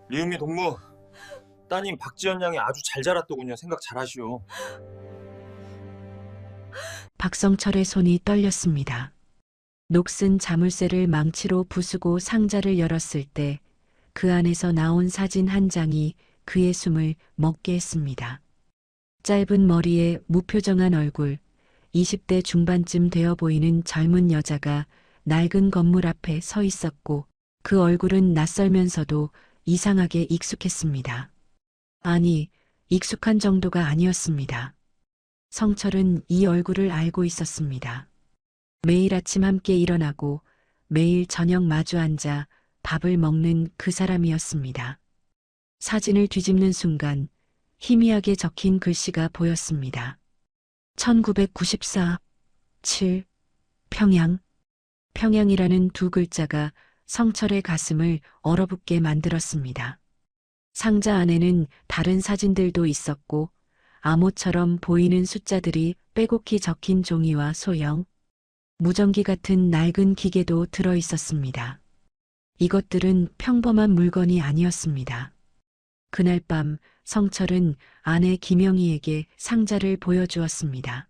리은미 동무, 따님 박지연 양이 아주 잘 자랐더군요. 생각 잘하시오. 박성철의 손이 떨렸습니다. 녹슨 자물쇠를 망치로 부수고 상자를 열었을 때 그 안에서 나온 사진 한 장이 그의 숨을 먹게 했습니다. 짧은 머리에 무표정한 얼굴, 20대 중반쯤 되어 보이는 젊은 여자가 낡은 건물 앞에 서 있었고 그 얼굴은 낯설면서도 이상하게 익숙했습니다. 아니, 익숙한 정도가 아니었습니다. 성철은 이 얼굴을 알고 있었습니다. 매일 아침 함께 일어나고 매일 저녁 마주 앉아 밥을 먹는 그 사람이었습니다. 사진을 뒤집는 순간 희미하게 적힌 글씨가 보였습니다. 1994, 7, 평양. 평양이라는 두 글자가 성철의 가슴을 얼어붙게 만들었습니다. 상자 안에는 다른 사진들도 있었고 암호처럼 보이는 숫자들이 빼곡히 적힌 종이와 소형, 무전기 같은 낡은 기계도 들어 있었습니다. 이것들은 평범한 물건이 아니었습니다. 그날 밤 성철은 아내 김영희에게 상자를 보여주었습니다.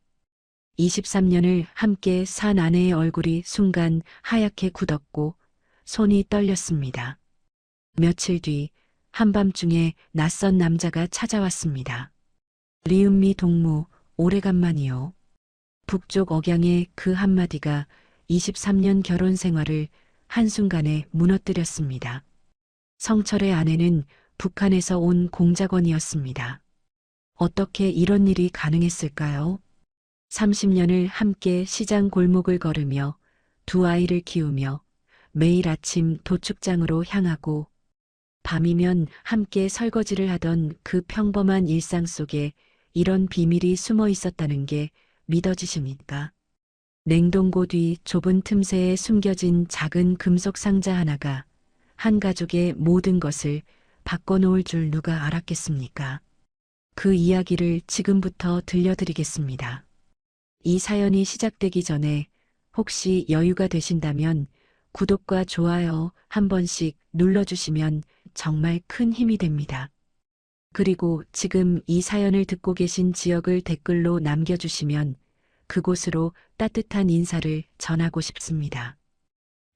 23년을 함께 산 아내의 얼굴이 순간 하얗게 굳었고 손이 떨렸습니다. 며칠 뒤 한밤중에 낯선 남자가 찾아왔습니다. 리은미 동무, 오래간만이요. 북쪽 억양의 그 한마디가 23년 결혼 생활을 한순간에 무너뜨렸습니다. 성철의 아내는 북한에서 온 공작원이었습니다. 어떻게 이런 일이 가능했을까요? 30년을 함께 시장 골목을 걸으며 두 아이를 키우며 매일 아침 도축장으로 향하고 밤이면 함께 설거지를 하던 그 평범한 일상 속에 이런 비밀이 숨어 있었다는 게 믿어지십니까? 냉동고 뒤 좁은 틈새에 숨겨진 작은 금속 상자 하나가 한 가족의 모든 것을 바꿔놓을 줄 누가 알았겠습니까? 그 이야기를 지금부터 들려드리겠습니다. 이 사연이 시작되기 전에 혹시 여유가 되신다면 구독과 좋아요 한 번씩 눌러주시면 정말 큰 힘이 됩니다. 그리고 지금 이 사연을 듣고 계신 지역을 댓글로 남겨주시면 그곳으로 따뜻한 인사를 전하고 싶습니다.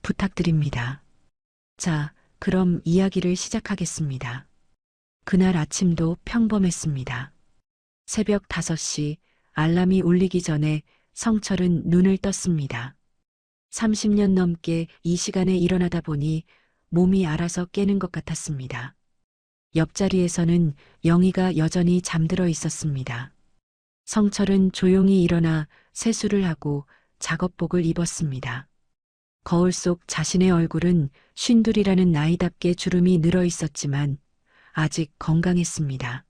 부탁드립니다. 자, 그럼 이야기를 시작하겠습니다. 그날 아침도 평범했습니다. 새벽 5시 알람이 울리기 전에 성철은 눈을 떴습니다. 30년 넘게 이 시간에 일어나다 보니 몸이 알아서 깨는 것 같았습니다. 옆자리에서는 영희가 여전히 잠들어 있었습니다. 성철은 조용히 일어나 세수를 하고 작업복을 입었습니다. 거울 속 자신의 얼굴은 쉰둘이라는 나이답게 주름이 늘어 있었지만 아직 건강했습니다.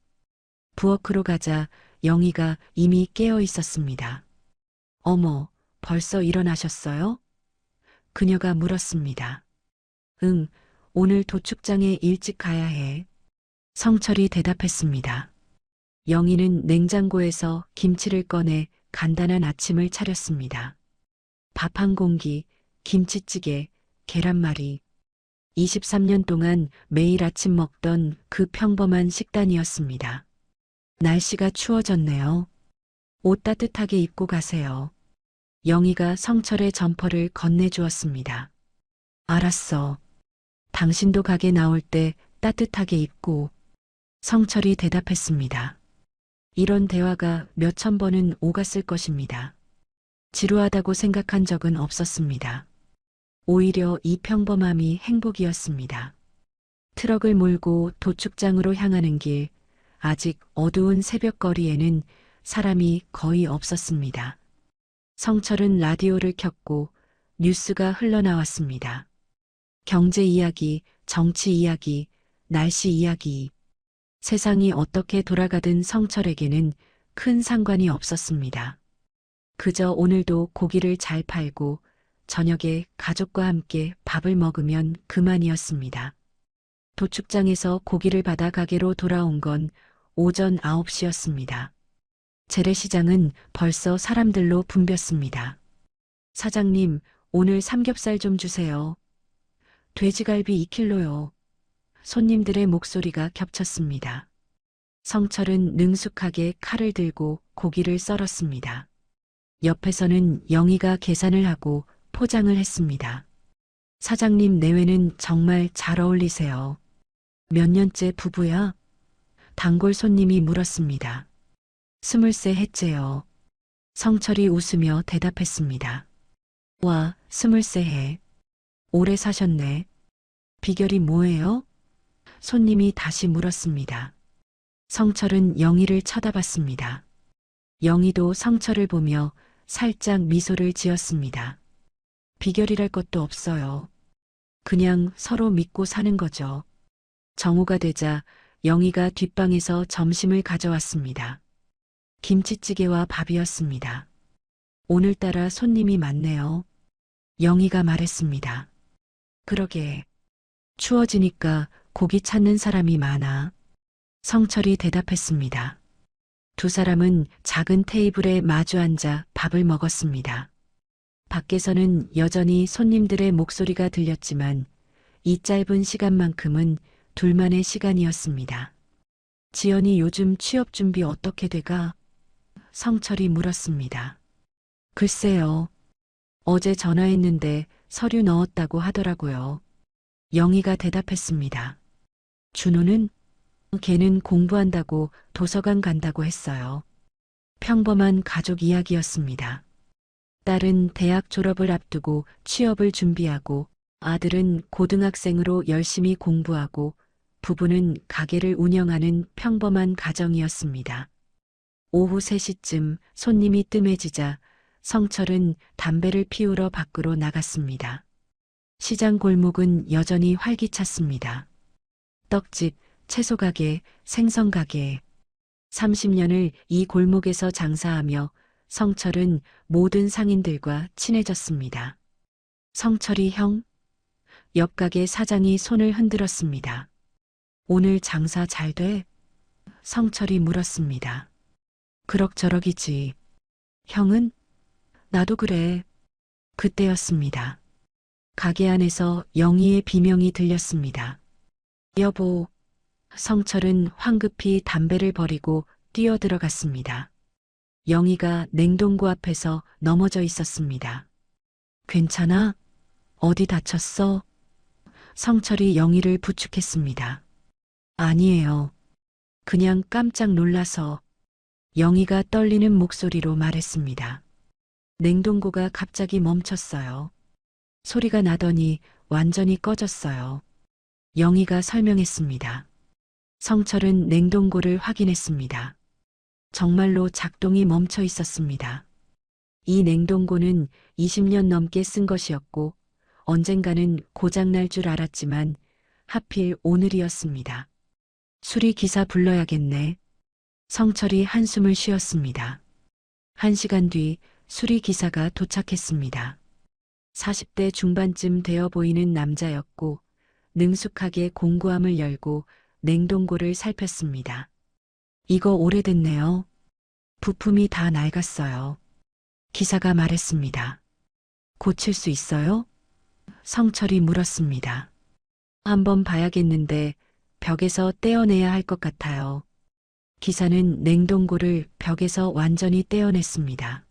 부엌으로 가자 영희가 이미 깨어 있었습니다. 어머, 벌써 일어나셨어요? 그녀가 물었습니다. 응, 오늘 도축장에 일찍 가야 해. 성철이 대답했습니다. 영희는 냉장고에서 김치를 꺼내 간단한 아침을 차렸습니다. 밥 한 공기, 김치찌개, 계란말이. 23년 동안 매일 아침 먹던 그 평범한 식단이었습니다. 날씨가 추워졌네요. 옷 따뜻하게 입고 가세요. 영희가 성철의 점퍼를 건네주었습니다. 알았어. 당신도 가게 나올 때 따뜻하게 입고. 성철이 대답했습니다. 이런 대화가 몇천 번은 오갔을 것입니다. 지루하다고 생각한 적은 없었습니다. 오히려 이 평범함이 행복이었습니다. 트럭을 몰고 도축장으로 향하는 길, 아직 어두운 새벽거리에는 사람이 거의 없었습니다. 성철은 라디오를 켰고 뉴스가 흘러나왔습니다. 경제 이야기, 정치 이야기, 날씨 이야기. 세상이 어떻게 돌아가든 성철에게는 큰 상관이 없었습니다. 그저 오늘도 고기를 잘 팔고 저녁에 가족과 함께 밥을 먹으면 그만이었습니다. 도축장에서 고기를 받아 가게로 돌아온 건 오전 9시였습니다. 재래시장은 벌써 사람들로 붐볐습니다. 사장님, 오늘 삼겹살 좀 주세요. 돼지갈비 2kg요. 손님들의 목소리가 겹쳤습니다. 성철은 능숙하게 칼을 들고 고기를 썰었습니다. 옆에서는 영희가 계산을 하고 포장을 했습니다. 사장님 내외는 정말 잘 어울리세요. 몇 년째 부부야? 단골 손님이 물었습니다. 23 해째요. 성철이 웃으며 대답했습니다. 와, 23해. 오래 사셨네. 비결이 뭐예요? 손님이 다시 물었습니다. 성철은 영희를 쳐다봤습니다. 영희도 성철을 보며 살짝 미소를 지었습니다. 비결이랄 것도 없어요. 그냥 서로 믿고 사는 거죠. 정오가 되자 영희가 뒷방에서 점심을 가져왔습니다. 김치찌개와 밥이었습니다. 오늘따라 손님이 많네요. 영희가 말했습니다. 그러게. 추워지니까 고기 찾는 사람이 많아. 성철이 대답했습니다. 두 사람은 작은 테이블에 마주 앉아 밥을 먹었습니다. 밖에서는 여전히 손님들의 목소리가 들렸지만 이 짧은 시간만큼은 둘만의 시간이었습니다. 지연이 요즘 취업 준비 어떻게 돼가? 성철이 물었습니다. 글쎄요. 어제 전화했는데 서류 넣었다고 하더라고요. 영희가 대답했습니다. 준호는? 걔는 공부한다고 도서관 간다고 했어요. 평범한 가족 이야기였습니다. 딸은 대학 졸업을 앞두고 취업을 준비하고 아들은 고등학생으로 열심히 공부하고 부부는 가게를 운영하는 평범한 가정이었습니다. 오후 3시쯤 손님이 뜸해지자 성철은 담배를 피우러 밖으로 나갔습니다. 시장 골목은 여전히 활기찼습니다. 떡집, 채소가게, 생선가게. 30년을 이 골목에서 장사하며 성철은 모든 상인들과 친해졌습니다. 성철이 형? 옆 가게 사장이 손을 흔들었습니다. 오늘 장사 잘 돼? 성철이 물었습니다. 그럭저럭이지. 형은? 나도 그래. 그때였습니다. 가게 안에서 영희의 비명이 들렸습니다. 여보. 성철은 황급히 담배를 버리고 뛰어들어갔습니다. 영희가 냉동고 앞에서 넘어져 있었습니다. 괜찮아? 어디 다쳤어? 성철이 영희를 부축했습니다. 아니에요. 그냥 깜짝 놀라서. 영희가 떨리는 목소리로 말했습니다. 냉동고가 갑자기 멈췄어요. 소리가 나더니 완전히 꺼졌어요. 영희가 설명했습니다. 성철은 냉동고를 확인했습니다. 정말로 작동이 멈춰 있었습니다. 이 냉동고는 20년 넘게 쓴 것이었고 언젠가는 고장날 줄 알았지만 하필 오늘이었습니다. 수리기사 불러야겠네. 성철이 한숨을 쉬었습니다. 1시간 뒤 수리기사가 도착했습니다. 40대 중반쯤 되어 보이는 남자였고 능숙하게 공구함을 열고 냉동고를 살폈습니다. 이거 오래됐네요. 부품이 다 낡았어요. 기사가 말했습니다. 고칠 수 있어요? 성철이 물었습니다. 한번 봐야겠는데 벽에서 떼어내야 할 것 같아요. 기사는 냉동고를 벽에서 완전히 떼어냈습니다.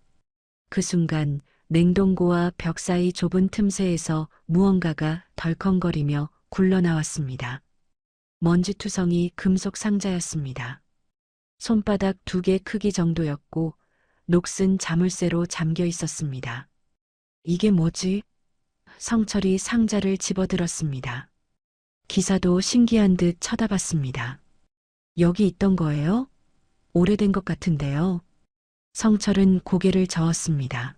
그 순간 냉동고와 벽 사이 좁은 틈새에서 무언가가 덜컹거리며 굴러나왔습니다. 먼지투성이 금속 상자였습니다. 손바닥 2개 크기 정도였고 녹슨 자물쇠로 잠겨 있었습니다. 이게 뭐지? 성철이 상자를 집어들었습니다. 기사도 신기한 듯 쳐다봤습니다. 여기 있던 거예요? 오래된 것 같은데요. 성철은 고개를 저었습니다.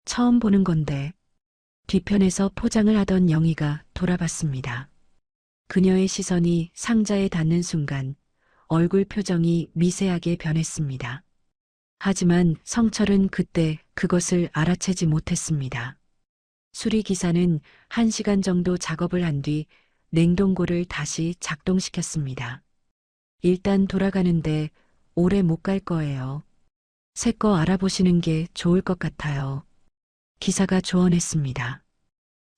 처음 보는 건데. 뒤편에서 포장을 하던 영희가 돌아봤습니다. 그녀의 시선이 상자에 닿는 순간 얼굴 표정이 미세하게 변했습니다. 하지만 성철은 그때 그것을 알아채지 못했습니다. 수리기사는 1시간 정도 작업을 한 뒤 냉동고를 다시 작동시켰습니다. 일단 돌아가는데 오래 못 갈 거예요. 새 거 알아보시는 게 좋을 것 같아요. 기사가 조언했습니다.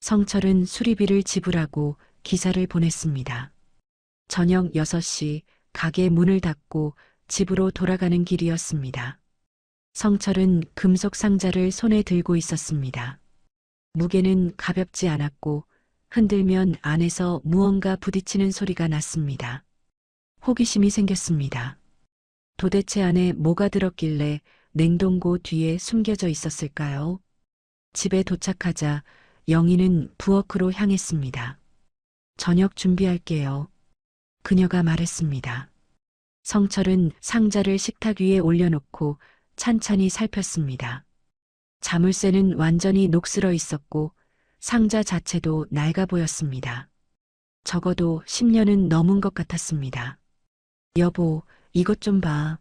성철은 수리비를 지불하고 기사를 보냈습니다. 저녁 6시 가게 문을 닫고 집으로 돌아가는 길이었습니다. 성철은 금속 상자를 손에 들고 있었습니다. 무게는 가볍지 않았고 흔들면 안에서 무언가 부딪히는 소리가 났습니다. 호기심이 생겼습니다. 도대체 안에 뭐가 들었길래 냉동고 뒤에 숨겨져 있었을까요? 집에 도착하자 영희는 부엌으로 향했습니다. 저녁 준비할게요. 그녀가 말했습니다. 성철은 상자를 식탁 위에 올려놓고 찬찬히 살폈습니다. 자물쇠는 완전히 녹슬어 있었고 상자 자체도 낡아 보였습니다. 적어도 10년은 넘은 것 같았습니다. 여보, 이것 좀 봐.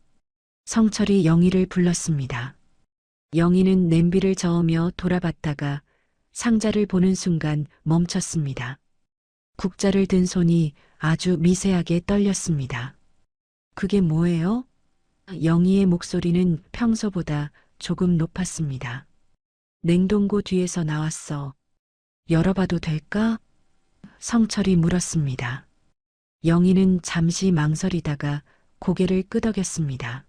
성철이 영희를 불렀습니다. 영희는 냄비를 저으며 돌아봤다가 상자를 보는 순간 멈췄습니다. 국자를 든 손이 아주 미세하게 떨렸습니다. 그게 뭐예요? 영희의 목소리는 평소보다 조금 높았습니다. 냉동고 뒤에서 나왔어. 열어봐도 될까? 성철이 물었습니다. 영희는 잠시 망설이다가 고개를 끄덕였습니다.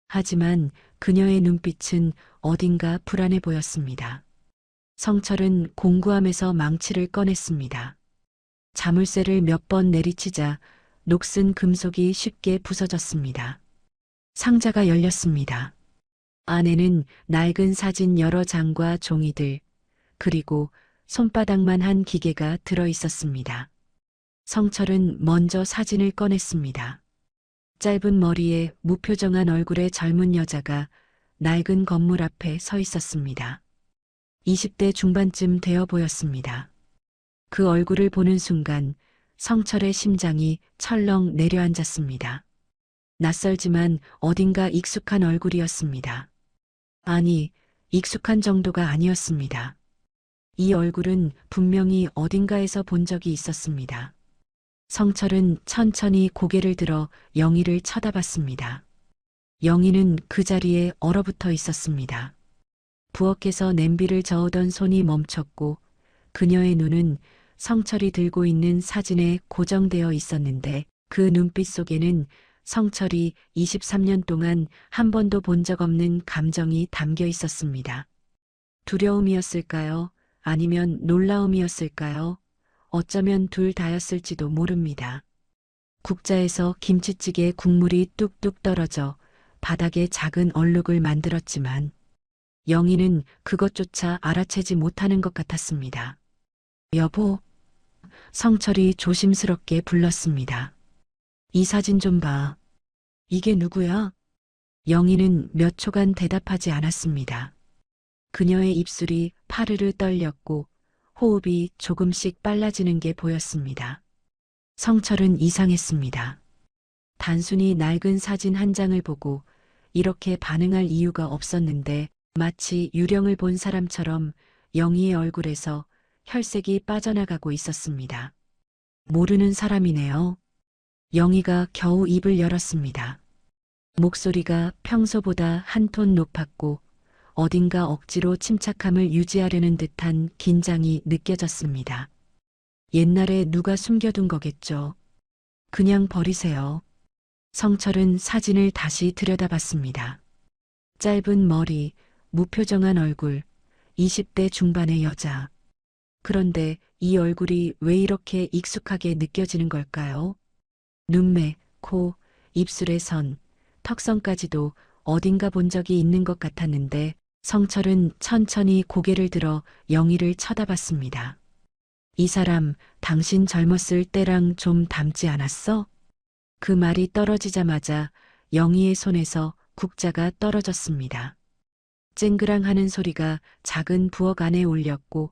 하지만 그녀의 눈빛은 어딘가 불안해 보였습니다. 성철은 공구함에서 망치를 꺼냈습니다. 자물쇠를 몇 번 내리치자 녹슨 금속이 쉽게 부서졌습니다. 상자가 열렸습니다. 안에는 낡은 사진 여러 장과 종이들, 그리고 손바닥만 한 기계가 들어 있었습니다. 성철은 먼저 사진을 꺼냈습니다. 짧은 머리에 무표정한 얼굴의 젊은 여자가 낡은 건물 앞에 서 있었습니다. 20대 중반쯤 되어 보였습니다. 그 얼굴을 보는 순간 성철의 심장이 철렁 내려앉았습니다. 낯설지만 어딘가 익숙한 얼굴이었습니다. 아니, 익숙한 정도가 아니었습니다. 이 얼굴은 분명히 어딘가에서 본 적이 있었습니다. 성철은 천천히 고개를 들어 영희를 쳐다봤습니다. 영희는 그 자리에 얼어붙어 있었습니다. 부엌에서 냄비를 저으던 손이 멈췄고 그녀의 눈은 성철이 들고 있는 사진에 고정되어 있었는데 그 눈빛 속에는 성철이 23년 동안 한 번도 본 적 없는 감정이 담겨 있었습니다. 두려움이었을까요? 아니면 놀라움이었을까요? 어쩌면 둘 다였을지도 모릅니다. 국자에서 김치찌개 국물이 뚝뚝 떨어져 바닥에 작은 얼룩을 만들었지만 영희는 그것조차 알아채지 못하는 것 같았습니다. 여보, 성철이 조심스럽게 불렀습니다. 이 사진 좀 봐. 이게 누구야? 영희는 몇 초간 대답하지 않았습니다. 그녀의 입술이 파르르 떨렸고 호흡이 조금씩 빨라지는 게 보였습니다. 성철은 이상했습니다. 단순히 낡은 사진 한 장을 보고 이렇게 반응할 이유가 없었는데 마치 유령을 본 사람처럼 영희의 얼굴에서 혈색이 빠져나가고 있었습니다. 모르는 사람이네요. 영희가 겨우 입을 열었습니다. 목소리가 평소보다 한 톤 높았고 어딘가 억지로 침착함을 유지하려는 듯한 긴장이 느껴졌습니다. 옛날에 누가 숨겨둔 거겠죠. 그냥 버리세요. 성철은 사진을 다시 들여다봤습니다. 짧은 머리, 무표정한 얼굴, 20대 중반의 여자. 그런데 이 얼굴이 왜 이렇게 익숙하게 느껴지는 걸까요? 눈매, 코, 입술의 선, 턱선까지도 어딘가 본 적이 있는 것 같았는데 성철은 천천히 고개를 들어 영희를 쳐다봤습니다. 이 사람, 당신 젊었을 때랑 좀 닮지 않았어? 그 말이 떨어지자마자 영희의 손에서 국자가 떨어졌습니다. 쨍그랑 하는 소리가 작은 부엌 안에 울렸고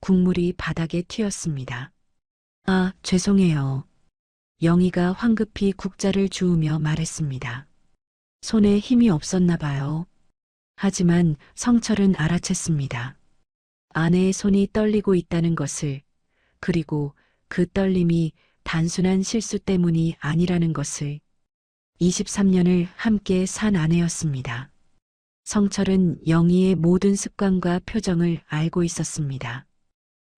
국물이 바닥에 튀었습니다. 아, 죄송해요. 영희가 황급히 국자를 주우며 말했습니다. 손에 힘이 없었나 봐요. 하지만 성철은 알아챘습니다. 아내의 손이 떨리고 있다는 것을, 그리고 그 떨림이 단순한 실수 때문이 아니라는 것을. 23년을 함께 산 아내였습니다. 성철은 영희의 모든 습관과 표정을 알고 있었습니다.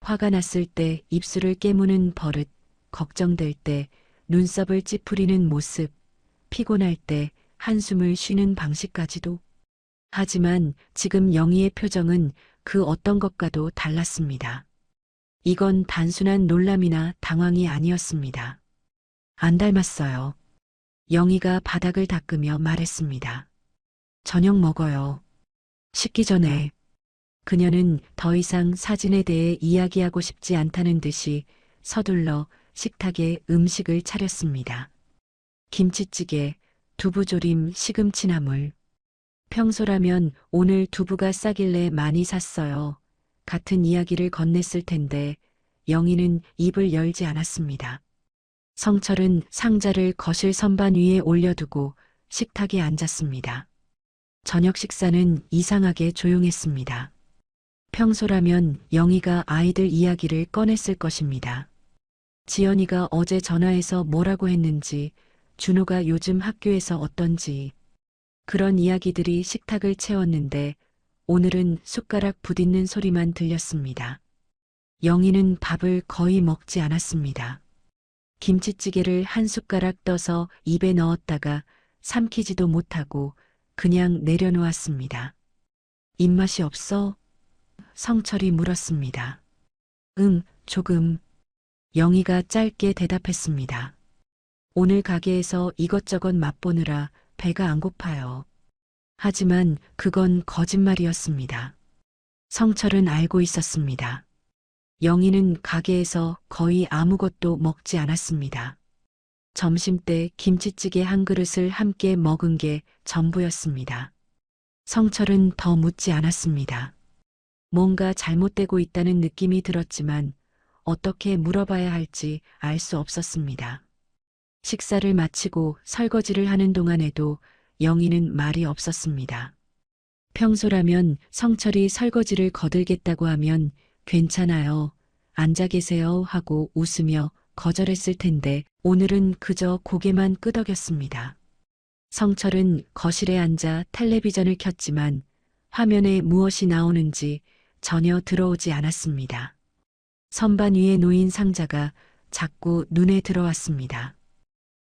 화가 났을 때 입술을 깨무는 버릇, 걱정될 때 눈썹을 찌푸리는 모습, 피곤할 때 한숨을 쉬는 방식까지도. 하지만 지금 영희의 표정은 그 어떤 것과도 달랐습니다. 이건 단순한 놀람이나 당황이 아니었습니다. 안 닮았어요. 영희가 바닥을 닦으며 말했습니다. 저녁 먹어요. 식기 전에. 그녀는 더 이상 사진에 대해 이야기하고 싶지 않다는 듯이 서둘러 식탁에 음식을 차렸습니다. 김치찌개, 두부조림, 시금치나물. 평소라면 오늘 두부가 싸길래 많이 샀어요. 같은 이야기를 건넸을 텐데 영희는 입을 열지 않았습니다. 성철은 상자를 거실 선반 위에 올려두고 식탁에 앉았습니다. 저녁 식사는 이상하게 조용했습니다. 평소라면 영희가 아이들 이야기를 꺼냈을 것입니다. 지연이가 어제 전화해서 뭐라고 했는지, 준호가 요즘 학교에서 어떤지, 그런 이야기들이 식탁을 채웠는데 오늘은 숟가락 부딪는 소리만 들렸습니다. 영희는 밥을 거의 먹지 않았습니다. 김치찌개를 한 숟가락 떠서 입에 넣었다가 삼키지도 못하고 그냥 내려놓았습니다. 입맛이 없어? 성철이 물었습니다. 응, 조금. 영희가 짧게 대답했습니다. 오늘 가게에서 이것저것 맛보느라 배가 안 고파요. 하지만 그건 거짓말이었습니다. 성철은 알고 있었습니다. 영희는 가게에서 거의 아무것도 먹지 않았습니다. 점심때 김치찌개 한 그릇을 함께 먹은 게 전부였습니다. 성철은 더 묻지 않았습니다. 뭔가 잘못되고 있다는 느낌이 들었지만 어떻게 물어봐야 할지 알 수 없었습니다. 식사를 마치고 설거지를 하는 동안에도 영희는 말이 없었습니다. 평소라면 성철이 설거지를 거들겠다고 하면 괜찮아요. 앉아 계세요 하고 웃으며 거절했을 텐데 오늘은 그저 고개만 끄덕였습니다. 성철은 거실에 앉아 텔레비전을 켰지만 화면에 무엇이 나오는지 전혀 들어오지 않았습니다. 선반 위에 놓인 상자가 자꾸 눈에 들어왔습니다.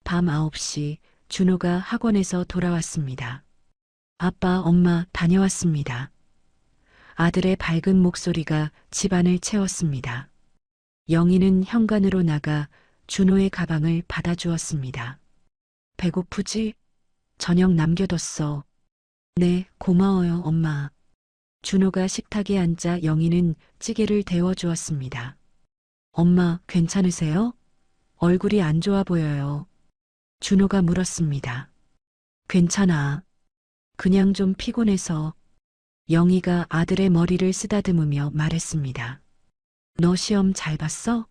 밤 9시 준호가 학원에서 돌아왔습니다. 아빠, 엄마 다녀왔습니다. 아들의 밝은 목소리가 집안을 채웠습니다. 영희는 현관으로 나가 준호의 가방을 받아주었습니다. 배고프지? 저녁 남겨뒀어. 네, 고마워요, 엄마. 준호가 식탁에 앉자 영희는 찌개를 데워주었습니다. 엄마, 괜찮으세요? 얼굴이 안 좋아 보여요. 준호가 물었습니다. 괜찮아. 그냥 좀 피곤해서. 영희가 아들의 머리를 쓰다듬으며 말했습니다. 너 시험 잘 봤어?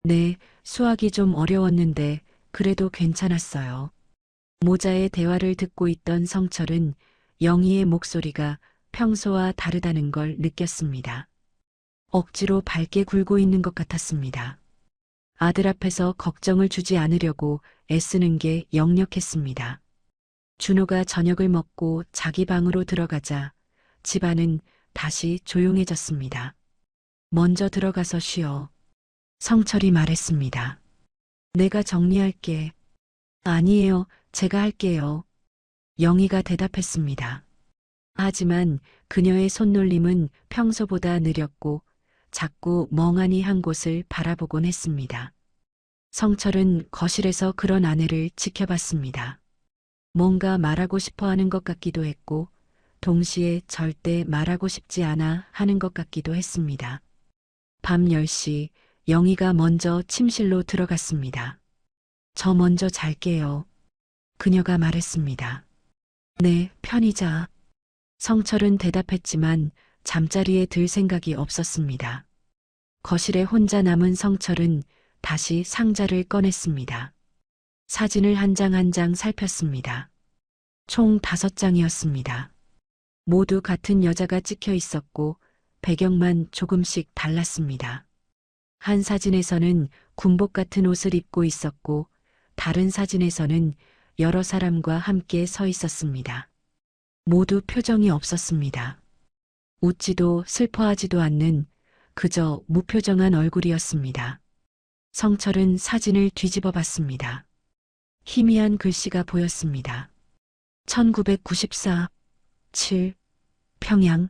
네, 수학이 좀 어려웠는데 그래도 괜찮았어요. 모자의 대화를 듣고 있던 성철은 영희의 목소리가 평소와 다르다는 걸 느꼈습니다. 억지로 밝게 굴고 있는 것 같았습니다. 아들 앞에서 걱정을 주지 않으려고 애쓰는 게 역력했습니다. 준호가 저녁을 먹고 자기 방으로 들어가자 집안은 다시 조용해졌습니다. 먼저 들어가서 쉬어. 성철이 말했습니다. 내가 정리할게. 아니에요, 제가 할게요. 영희가 대답했습니다. 하지만 그녀의 손놀림은 평소보다 느렸고 자꾸 멍하니 한 곳을 바라보곤 했습니다. 성철은 거실에서 그런 아내를 지켜봤습니다. 뭔가 말하고 싶어 하는 것 같기도 했고 동시에 절대 말하고 싶지 않아 하는 것 같기도 했습니다. 밤 10시 영희가 먼저 침실로 들어갔습니다. 저 먼저 잘게요. 그녀가 말했습니다. 네, 편히 자. 성철은 대답했지만 잠자리에 들 생각이 없었습니다. 거실에 혼자 남은 성철은 다시 상자를 꺼냈습니다. 사진을 한 장 한 장 살폈습니다. 총 5장이었습니다. 모두 같은 여자가 찍혀 있었고 배경만 조금씩 달랐습니다. 한 사진에서는 군복 같은 옷을 입고 있었고 다른 사진에서는 여러 사람과 함께 서 있었습니다. 모두 표정이 없었습니다. 웃지도 슬퍼하지도 않는 그저 무표정한 얼굴이었습니다. 성철은 사진을 뒤집어 봤습니다. 희미한 글씨가 보였습니다. 1994, 7, 평양,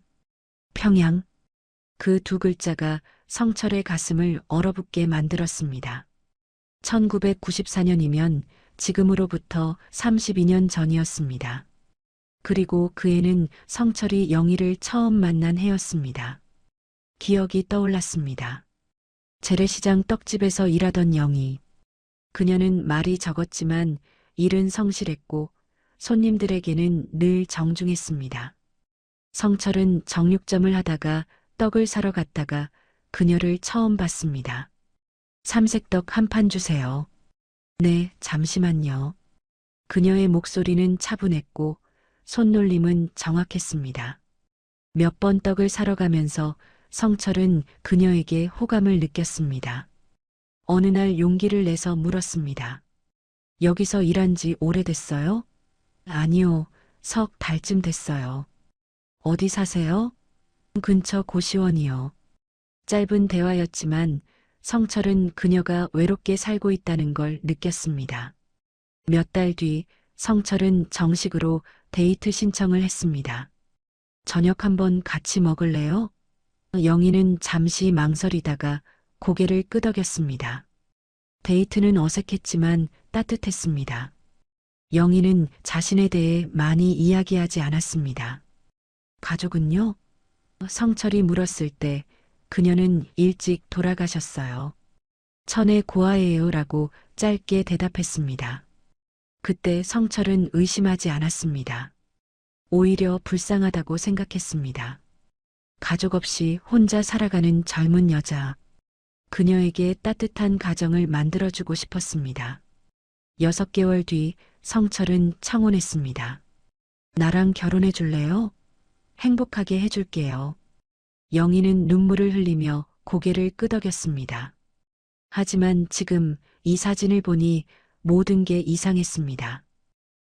평양. 그 두 글자가 성철의 가슴을 얼어붙게 만들었습니다. 1994년이면 지금으로부터 32년 전이었습니다. 그리고 그 해는 성철이 영희를 처음 만난 해였습니다. 기억이 떠올랐습니다. 재래시장 떡집에서 일하던 영희. 그녀는 말이 적었지만 일은 성실했고 손님들에게는 늘 정중했습니다. 성철은 정육점을 하다가 떡을 사러 갔다가 그녀를 처음 봤습니다. 삼색떡 한 판 주세요. 네, 잠시만요. 그녀의 목소리는 차분했고 손놀림은 정확했습니다. 몇 번 떡을 사러 가면서 성철은 그녀에게 호감을 느꼈습니다. 어느 날 용기를 내서 물었습니다. 여기서 일한 지 오래됐어요? 아니요, 석 달쯤 됐어요. 어디 사세요? 근처 고시원이요. 짧은 대화였지만 성철은 그녀가 외롭게 살고 있다는 걸 느꼈습니다. 몇 달 뒤 성철은 정식으로 데이트 신청을 했습니다. 저녁 한번 같이 먹을래요? 영희는 잠시 망설이다가 고개를 끄덕였습니다. 데이트는 어색했지만 따뜻했습니다. 영희는 자신에 대해 많이 이야기하지 않았습니다. 가족은요? 성철이 물었을 때 그녀는 일찍 돌아가셨어요. 천의 고아예요라고 짧게 대답했습니다. 그때 성철은 의심하지 않았습니다. 오히려 불쌍하다고 생각했습니다. 가족 없이 혼자 살아가는 젊은 여자. 그녀에게 따뜻한 가정을 만들어주고 싶었습니다. 6개월 뒤 성철은 청혼했습니다. 나랑 결혼해 줄래요? 행복하게 해줄게요. 영희는 눈물을 흘리며 고개를 끄덕였습니다. 하지만 지금 이 사진을 보니 모든 게 이상했습니다.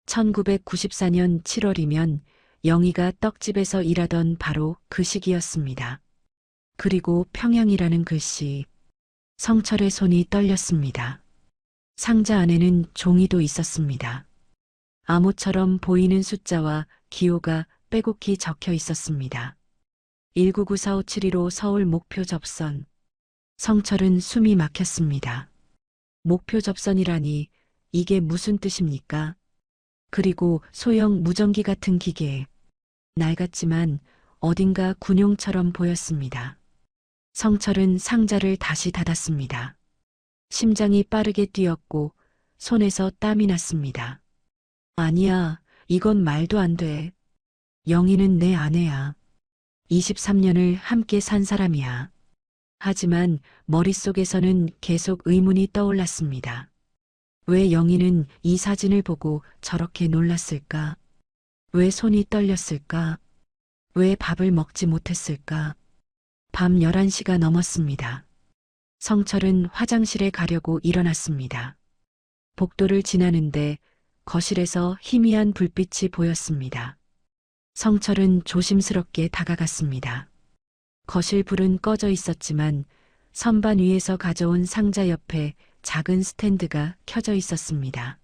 1994년 7월이면 영희가 떡집에서 일하던 바로 그 시기였습니다. 그리고 평양이라는 글씨. 성철의 손이 떨렸습니다. 상자 안에는 종이도 있었습니다. 암호처럼 보이는 숫자와 기호가 빼곡히 적혀 있었습니다. 1994572로 서울 목표 접선. 성철은 숨이 막혔습니다. 목표 접선이라니 이게 무슨 뜻입니까? 그리고 소형 무전기 같은 기계. 낡았지만 어딘가 군용처럼 보였습니다. 성철은 상자를 다시 닫았습니다. 심장이 빠르게 뛰었고 손에서 땀이 났습니다. 아니야, 이건 말도 안 돼. 영희는 내 아내야. 23년을 함께 산 사람이야. 하지만 머릿속에서는 계속 의문이 떠올랐습니다. 왜 영희는 이 사진을 보고 저렇게 놀랐을까? 왜 손이 떨렸을까? 왜 밥을 먹지 못했을까? 밤 11시가 넘었습니다. 성철은 화장실에 가려고 일어났습니다. 복도를 지나는데 거실에서 희미한 불빛이 보였습니다. 성철은 조심스럽게 다가갔습니다. 거실 불은 꺼져 있었지만 선반 위에서 가져온 상자 옆에 작은 스탠드가 켜져 있었습니다.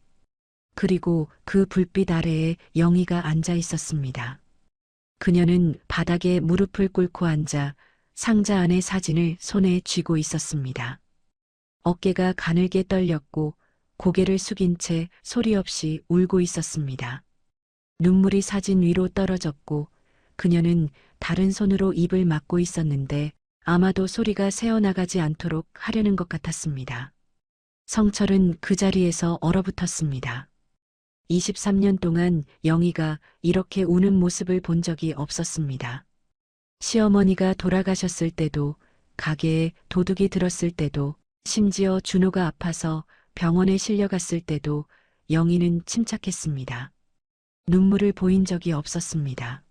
그리고 그 불빛 아래에 영희가 앉아 있었습니다. 그녀는 바닥에 무릎을 꿇고 앉아 상자 안의 사진을 손에 쥐고 있었습니다. 어깨가 가늘게 떨렸고 고개를 숙인 채 소리 없이 울고 있었습니다. 눈물이 사진 위로 떨어졌고 그녀는 다른 손으로 입을 막고 있었는데 아마도 소리가 새어나가지 않도록 하려는 것 같았습니다. 성철은 그 자리에서 얼어붙었습니다. 23년 동안 영희가 이렇게 우는 모습을 본 적이 없었습니다. 시어머니가 돌아가셨을 때도, 가게에 도둑이 들었을 때도, 심지어 준호가 아파서 병원에 실려갔을 때도 영희는 침착했습니다. 눈물을 보인 적이 없었습니다.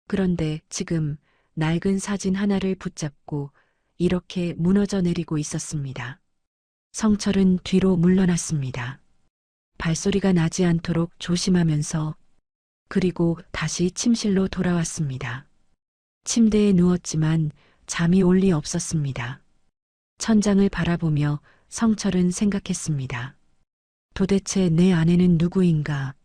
그런데 지금 낡은 사진 하나를 붙잡고 이렇게 무너져 내리고 있었습니다. 성철은 뒤로 물러났습니다. 발소리가 나지 않도록 조심하면서 그리고 다시 침실로 돌아왔습니다. 침대에 누웠지만 잠이 올 리 없었습니다. 천장을 바라보며 성철은 생각했습니다. 도대체 내 아내는 누구인가?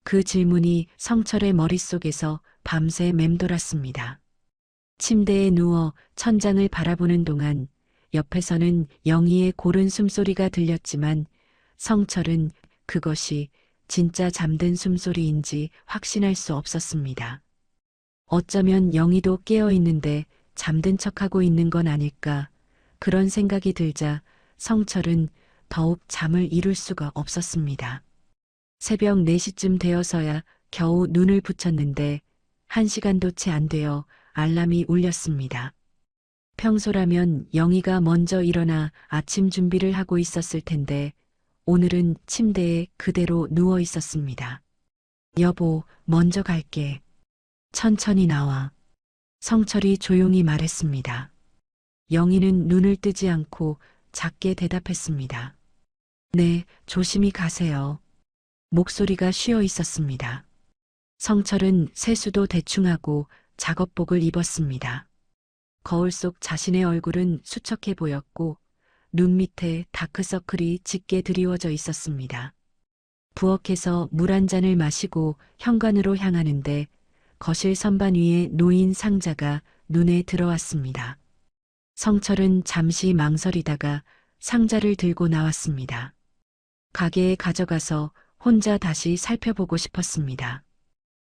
그 질문이 성철의 머릿속에서 밤새 맴돌았습니다. 침대에 누워 천장을 바라보는 동안 옆에서는 영희의 고른 숨소리가 들렸지만 성철은 그것이 진짜 잠든 숨소리인지 확신할 수 없었습니다. 어쩌면 영희도 깨어 있는데 잠든 척하고 있는 건 아닐까, 그런 생각이 들자 성철은 더욱 잠을 이룰 수가 없었습니다. 새벽 4시쯤 되어서야 겨우 눈을 붙였는데 1시간도 채 안 되어 알람이 울렸습니다. 평소라면 영희가 먼저 일어나 아침 준비를 하고 있었을 텐데 오늘은 침대에 그대로 누워 있었습니다. 여보, 먼저 갈게. 천천히 나와. 성철이 조용히 말했습니다. 영희는 눈을 뜨지 않고 작게 대답했습니다. 네, 조심히 가세요. 목소리가 쉬어 있었습니다. 성철은 세수도 대충 하고 작업복을 입었습니다. 거울 속 자신의 얼굴은 수척해 보였고 눈 밑에 다크서클이 짙게 드리워져 있었습니다. 부엌에서 물 한 잔을 마시고 현관으로 향하는데 거실 선반 위에 놓인 상자가 눈에 들어왔습니다. 성철은 잠시 망설이다가 상자를 들고 나왔습니다. 가게에 가져가서 혼자 다시 살펴보고 싶었습니다.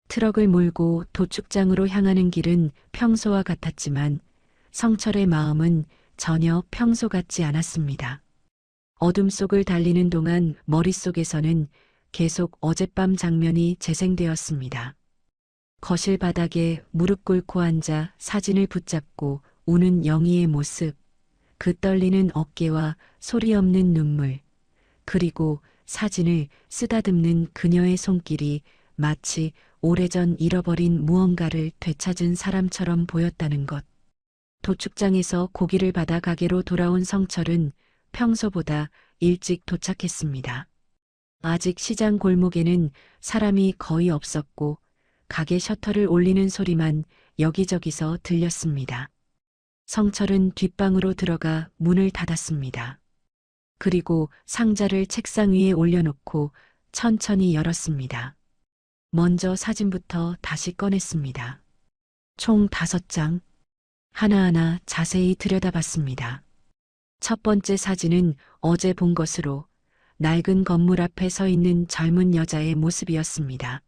트럭을 몰고 도축장으로 향하는 길은 평소와 같았지만 성철의 마음은 전혀 평소 같지 않았습니다. 어둠 속을 달리는 동안 머릿속에서는 계속 어젯밤 장면이 재생되었습니다. 거실 바닥에 무릎 꿇고 앉아 사진을 붙잡고 우는 영희의 모습, 그 떨리는 어깨와 소리 없는 눈물, 그리고 사진을 쓰다듬는 그녀의 손길이 마치 오래전 잃어버린 무언가를 되찾은 사람처럼 보였다는 것. 도축장에서 고기를 받아 가게로 돌아온 성철은 평소보다 일찍 도착했습니다. 아직 시장 골목에는 사람이 거의 없었고 가게 셔터를 올리는 소리만 여기저기서 들렸습니다. 성철은 뒷방으로 들어가 문을 닫았습니다. 그리고 상자를 책상 위에 올려놓고 천천히 열었습니다. 먼저 사진부터 다시 꺼냈습니다. 총 5장. 하나하나 자세히 들여다봤습니다. 첫 번째 사진은 어제 본 것으로 낡은 건물 앞에 서 있는 젊은 여자의 모습이었습니다.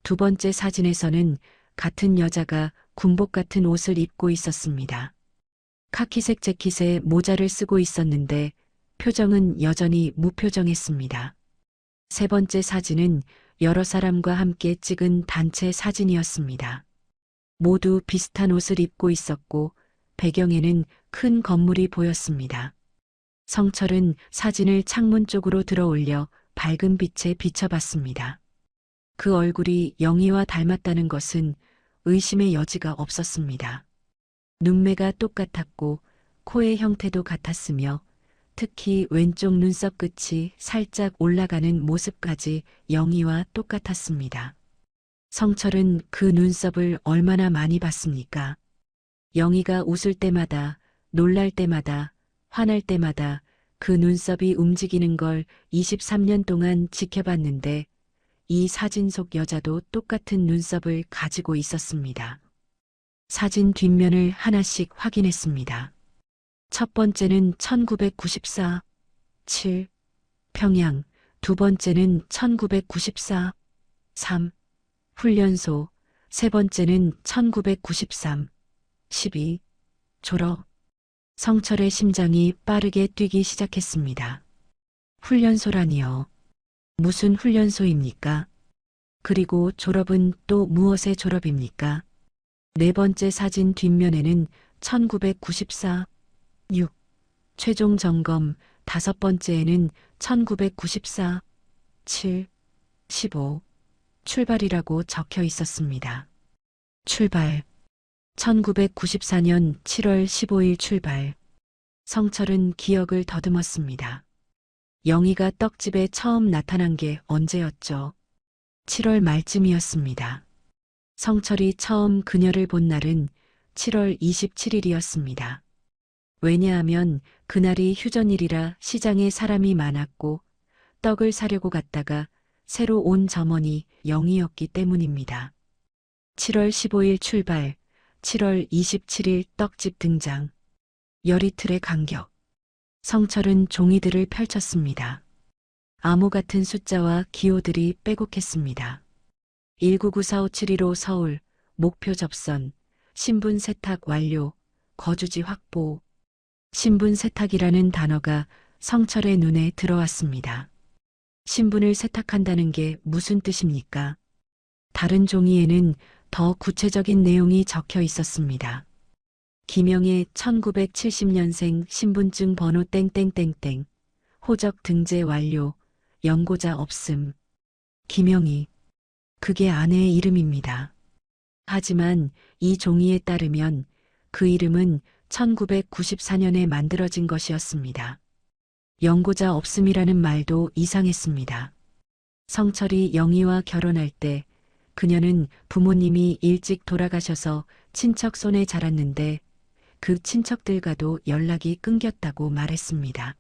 두 번째 사진에서는 같은 여자가 군복 같은 옷을 입고 있었습니다. 카키색 재킷에 모자를 쓰고 있었는데 표정은 여전히 무표정했습니다. 세 번째 사진은 여러 사람과 함께 찍은 단체 사진이었습니다. 모두 비슷한 옷을 입고 있었고 배경에는 큰 건물이 보였습니다. 성철은 사진을 창문 쪽으로 들어 올려 밝은 빛에 비춰봤습니다. 그 얼굴이 영희와 닮았다는 것은 의심의 여지가 없었습니다. 눈매가 똑같았고 코의 형태도 같았으며 특히 왼쪽 눈썹 끝이 살짝 올라가는 모습까지 영희와 똑같았습니다. 성철은 그 눈썹을 얼마나 많이 봤습니까? 영희가 웃을 때마다, 놀랄 때마다, 화날 때마다 그 눈썹이 움직이는 걸 23년 동안 지켜봤는데 이 사진 속 여자도 똑같은 눈썹을 가지고 있었습니다. 사진 뒷면을 하나씩 확인했습니다. 첫 번째는 1994, 7, 평양, 두 번째는 1994, 3, 훈련소, 세 번째는 1993, 12, 졸업. 성철의 심장이 빠르게 뛰기 시작했습니다. 훈련소라니요. 무슨 훈련소입니까? 그리고 졸업은 또 무엇의 졸업입니까? 네 번째 사진 뒷면에는 1994, 6, 최종 점검, 다섯 번째에는 1994, 7, 15, 출발이라고 적혀 있었습니다. 출발. 1994년 7월 15일 출발. 성철은 기억을 더듬었습니다. 영희가 떡집에 처음 나타난 게 언제였죠? 7월 말쯤이었습니다. 성철이 처음 그녀를 본 날은 7월 27일이었습니다. 왜냐하면 그날이 휴전일이라 시장에 사람이 많았고 떡을 사려고 갔다가 새로 온 점원이 영이었기 때문입니다. 7월 15일 출발, 7월 27일 떡집 등장. 열이틀의 간격. 성철은 종이들을 펼쳤습니다. 암호 같은 숫자와 기호들이 빼곡했습니다. 19945715 서울, 목표 접선, 신분 세탁 완료, 거주지 확보. 신분 세탁이라는 단어가 성철의 눈에 들어왔습니다. 신분을 세탁한다는 게 무슨 뜻입니까? 다른 종이에는 더 구체적인 내용이 적혀 있었습니다. 김영애 1970년생 신분증 번호 땡땡땡땡, 호적 등재 완료, 연고자 없음. 김영희. 그게 아내의 이름입니다. 하지만 이 종이에 따르면 그 이름은 1994년에 만들어진 것이었습니다. 연고자 없음이라는 말도 이상했습니다. 성철이 영희와 결혼할 때 그녀는 부모님이 일찍 돌아가셔서 친척 손에 자랐는데 그 친척들과도 연락이 끊겼다고 말했습니다.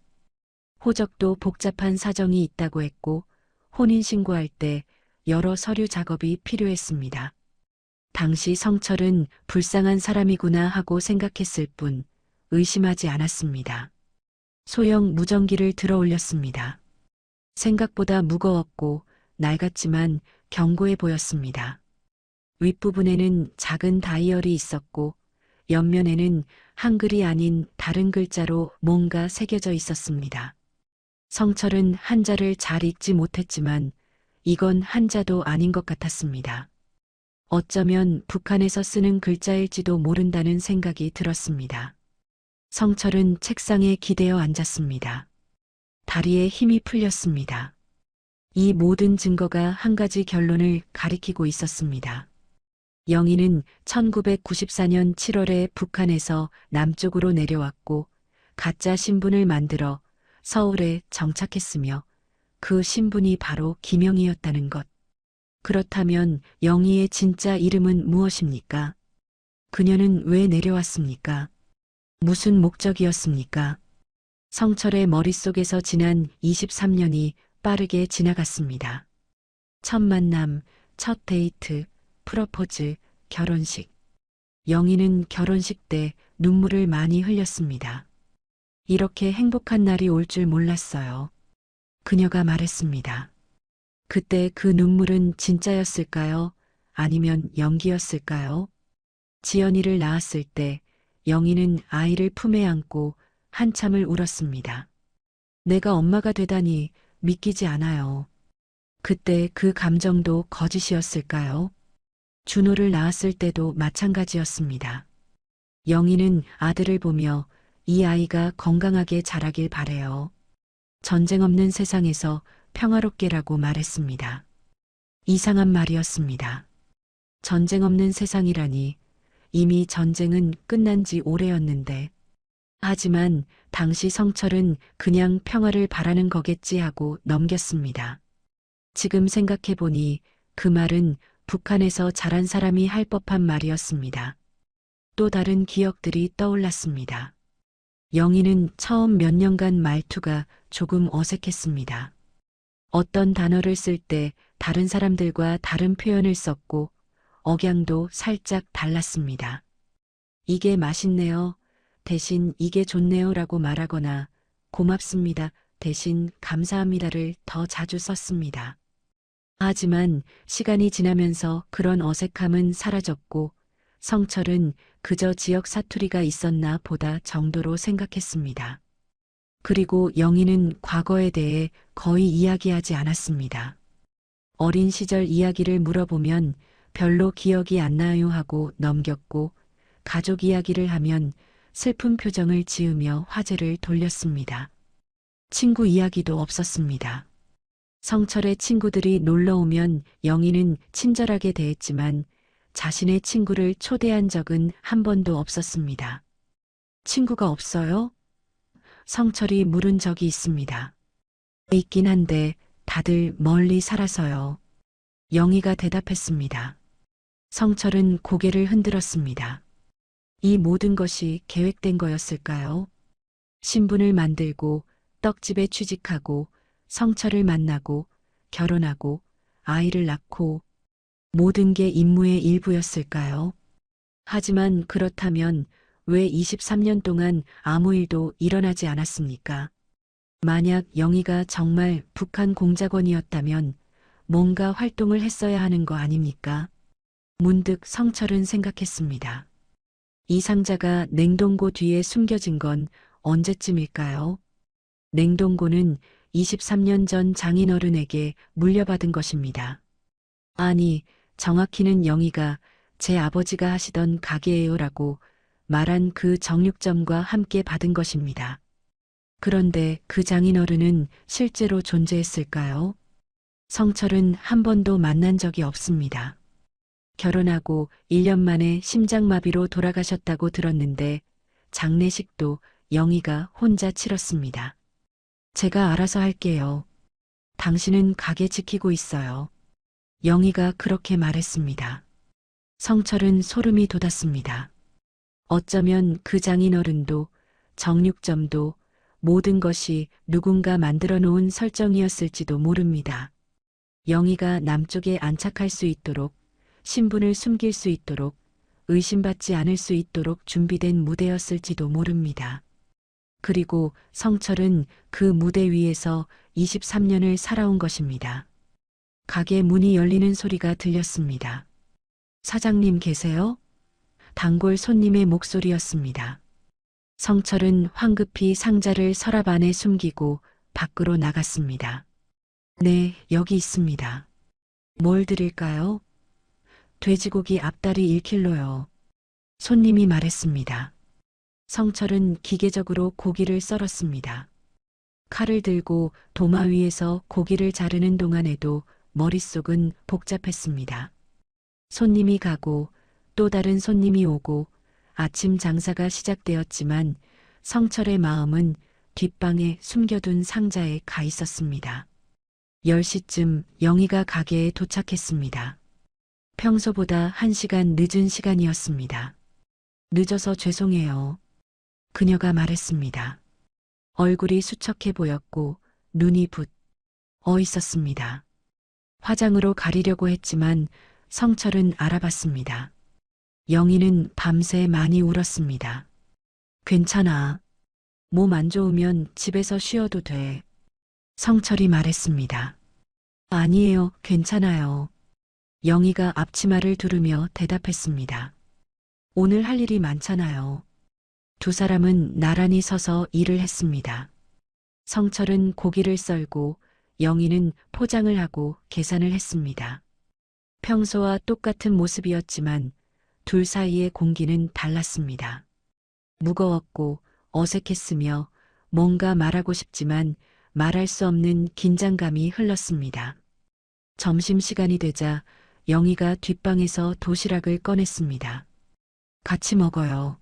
호적도 복잡한 사정이 있다고 했고 혼인신고할 때 여러 서류 작업이 필요했습니다. 당시 성철은 불쌍한 사람이구나 하고 생각했을 뿐 의심하지 않았습니다. 소형 무전기를 들어 올렸습니다. 생각보다 무거웠고 낡았지만 견고해 보였습니다. 윗부분에는 작은 다이얼이 있었고 옆면에는 한글이 아닌 다른 글자로 뭔가 새겨져 있었습니다. 성철은 한자를 잘 읽지 못했지만 이건 한자도 아닌 것 같았습니다. 어쩌면 북한에서 쓰는 글자일지도 모른다는 생각이 들었습니다. 성철은 책상에 기대어 앉았습니다. 다리에 힘이 풀렸습니다. 이 모든 증거가 한 가지 결론을 가리키고 있었습니다. 영희는 1994년 7월에 북한에서 남쪽으로 내려왔고 가짜 신분을 만들어 서울에 정착했으며 그 신분이 바로 김영희였다는 것. 그렇다면 영희의 진짜 이름은 무엇입니까? 그녀는 왜 내려왔습니까? 무슨 목적이었습니까? 성철의 머릿속에서 지난 23년이 빠르게 지나갔습니다. 첫 만남, 첫 데이트, 프러포즈, 결혼식. 영희는 결혼식 때 눈물을 많이 흘렸습니다. 이렇게 행복한 날이 올 줄 몰랐어요. 그녀가 말했습니다. 그때 그 눈물은 진짜였을까요? 아니면 연기였을까요? 지연이를 낳았을 때 영희는 아이를 품에 안고 한참을 울었습니다. 내가 엄마가 되다니 믿기지 않아요. 그때 그 감정도 거짓이었을까요? 준호를 낳았을 때도 마찬가지였습니다. 영희는 아들을 보며 이 아이가 건강하게 자라길 바래요. 전쟁 없는 세상에서 평화롭게라고 말했습니다. 이상한 말이었습니다. 전쟁 없는 세상이라니 이미 전쟁은 끝난 지 오래였는데. 하지만 당시 성철은 그냥 평화를 바라는 거겠지 하고 넘겼습니다. 지금 생각해보니 그 말은 북한에서 자란 사람이 할 법한 말이었습니다. 또 다른 기억들이 떠올랐습니다. 영희는 처음 몇 년간 말투가 조금 어색했습니다. 어떤 단어를 쓸 때 다른 사람들과 다른 표현을 썼고 억양도 살짝 달랐습니다. 이게 맛있네요. 대신 이게 좋네요 라고 말하거나 고맙습니다. 대신 감사합니다를 더 자주 썼습니다. 하지만 시간이 지나면서 그런 어색함은 사라졌고 성철은 그저 지역 사투리가 있었나 보다 정도로 생각했습니다. 그리고 영희는 과거에 대해 거의 이야기하지 않았습니다. 어린 시절 이야기를 물어보면 별로 기억이 안 나요 하고 넘겼고 가족 이야기를 하면 슬픈 표정을 지으며 화제를 돌렸습니다. 친구 이야기도 없었습니다. 성철의 친구들이 놀러 오면 영희는 친절하게 대했지만 자신의 친구를 초대한 적은 한 번도 없었습니다. 친구가 없어요? 성철이 물은 적이 있습니다. 있긴 한데 다들 멀리 살아서요. 영희가 대답했습니다. 성철은 고개를 흔들었습니다. 이 모든 것이 계획된 거였을까요? 신분을 만들고 떡집에 취직하고 성철을 만나고 결혼하고 아이를 낳고 모든 게 임무의 일부였을까요? 하지만 그렇다면 왜 23년 동안 아무 일도 일어나지 않았습니까? 만약 영희가 정말 북한 공작원이었다면 뭔가 활동을 했어야 하는 거 아닙니까? 문득 성철은 생각했습니다. 이 상자가 냉동고 뒤에 숨겨진 건 언제쯤일까요? 냉동고는 23년 전 장인어른에게 물려받은 것입니다. 아니, 정확히는 영희가 제 아버지가 하시던 가게예요라고 말한 그 정육점과 함께 받은 것입니다. 그런데 그 장인어른은 실제로 존재했을까요? 성철은 한 번도 만난 적이 없습니다. 결혼하고 1년 만에 심장마비로 돌아가셨다고 들었는데 장례식도 영희가 혼자 치렀습니다. 제가 알아서 할게요. 당신은 가게 지키고 있어요. 영희가 그렇게 말했습니다. 성철은 소름이 돋았습니다. 어쩌면 그 장인어른도 정육점도 모든 것이 누군가 만들어 놓은 설정이었을지도 모릅니다. 영희가 남쪽에 안착할 수 있도록, 신분을 숨길 수 있도록, 의심받지 않을 수 있도록 준비된 무대였을지도 모릅니다. 그리고 성철은 그 무대 위에서 23년을 살아온 것입니다. 가게 문이 열리는 소리가 들렸습니다. 사장님 계세요? 단골 손님의 목소리였습니다. 성철은 황급히 상자를 서랍 안에 숨기고 밖으로 나갔습니다. 네, 여기 있습니다. 뭘 드릴까요? 돼지고기 앞다리 1kg요. 손님이 말했습니다. 성철은 기계적으로 고기를 썰었습니다. 칼을 들고 도마 위에서 고기를 자르는 동안에도 머릿속은 복잡했습니다. 손님이 가고 또 다른 손님이 오고 아침 장사가 시작되었지만 성철의 마음은 뒷방에 숨겨둔 상자에 가 있었습니다. 10시쯤 영희가 가게에 도착했습니다. 평소보다 1시간 늦은 시간이었습니다. 늦어서 죄송해요. 그녀가 말했습니다. 얼굴이 수척해 보였고 눈이 있었습니다. 화장으로 가리려고 했지만 성철은 알아봤습니다. 영희는 밤새 많이 울었습니다. 괜찮아. 몸 안 좋으면 집에서 쉬어도 돼. 성철이 말했습니다. 아니에요, 괜찮아요. 영희가 앞치마를 두르며 대답했습니다. 오늘 할 일이 많잖아요. 두 사람은 나란히 서서 일을 했습니다. 성철은 고기를 썰고 영희는 포장을 하고 계산을 했습니다. 평소와 똑같은 모습이었지만 둘 사이의 공기는 달랐습니다. 무거웠고 어색했으며 뭔가 말하고 싶지만 말할 수 없는 긴장감이 흘렀습니다. 점심시간이 되자 영희가 뒷방에서 도시락을 꺼냈습니다. 같이 먹어요.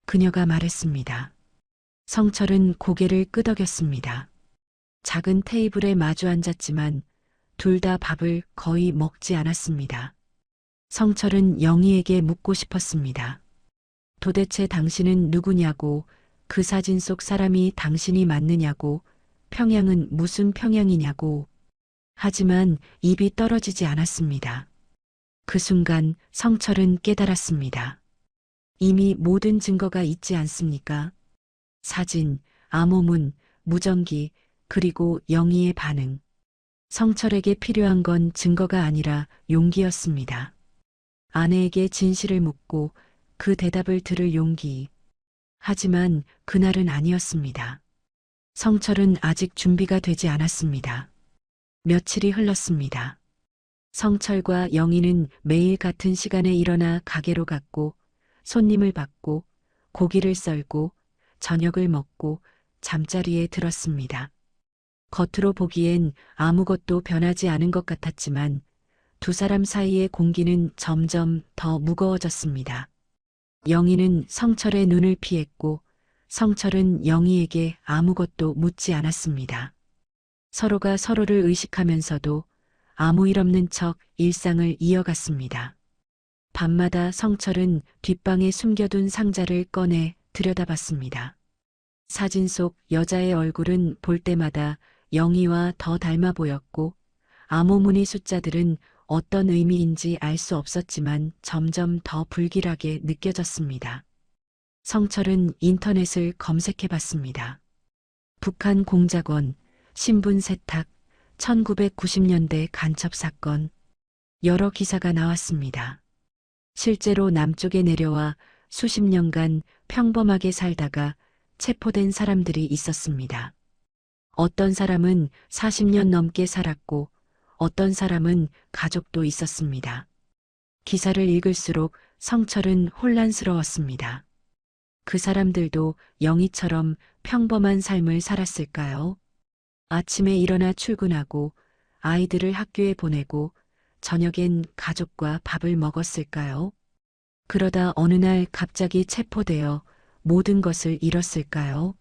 그녀가 말했습니다. 성철은 고개를 끄덕였습니다. 작은 테이블에 마주 앉았지만 둘 다 밥을 거의 먹지 않았습니다. 성철은 영희에게 묻고 싶었습니다. 도대체 당신은 누구냐고, 그 사진 속 사람이 당신이 맞느냐고, 평양은 무슨 평양이냐고. 하지만 입이 떨어지지 않았습니다. 그 순간 성철은 깨달았습니다. 이미 모든 증거가 있지 않습니까? 사진, 암호문, 무전기, 그리고 영희의 반응. 성철에게 필요한 건 증거가 아니라 용기였습니다. 아내에게 진실을 묻고 그 대답을 들을 용기. 하지만 그날은 아니었습니다. 성철은 아직 준비가 되지 않았습니다. 며칠이 흘렀습니다. 성철과 영희는 매일 같은 시간에 일어나 가게로 갔고 손님을 받고 고기를 썰고 저녁을 먹고 잠자리에 들었습니다. 겉으로 보기엔 아무것도 변하지 않은 것 같았지만 두 사람 사이의 공기는 점점 더 무거워졌습니다. 영희는 성철의 눈을 피했고 성철은 영희에게 아무것도 묻지 않았습니다. 서로가 서로를 의식하면서도 아무 일 없는 척 일상을 이어갔습니다. 밤마다 성철은 뒷방에 숨겨둔 상자를 꺼내 들여다봤습니다. 사진 속 여자의 얼굴은 볼 때마다 영희와 더 닮아 보였고 암호문의 숫자들은 어떤 의미인지 알 수 없었지만 점점 더 불길하게 느껴졌습니다. 성철은 인터넷을 검색해 봤습니다. 북한 공작원, 신분 세탁, 1990년대 간첩 사건. 여러 기사가 나왔습니다. 실제로 남쪽에 내려와 수십 년간 평범하게 살다가 체포된 사람들이 있었습니다. 어떤 사람은 40년 넘게 살았고 어떤 사람은 가족도 있었습니다. 기사를 읽을수록 성철은 혼란스러웠습니다. 그 사람들도 영희처럼 평범한 삶을 살았을까요? 아침에 일어나 출근하고 아이들을 학교에 보내고 저녁엔 가족과 밥을 먹었을까요? 그러다 어느 날 갑자기 체포되어 모든 것을 잃었을까요?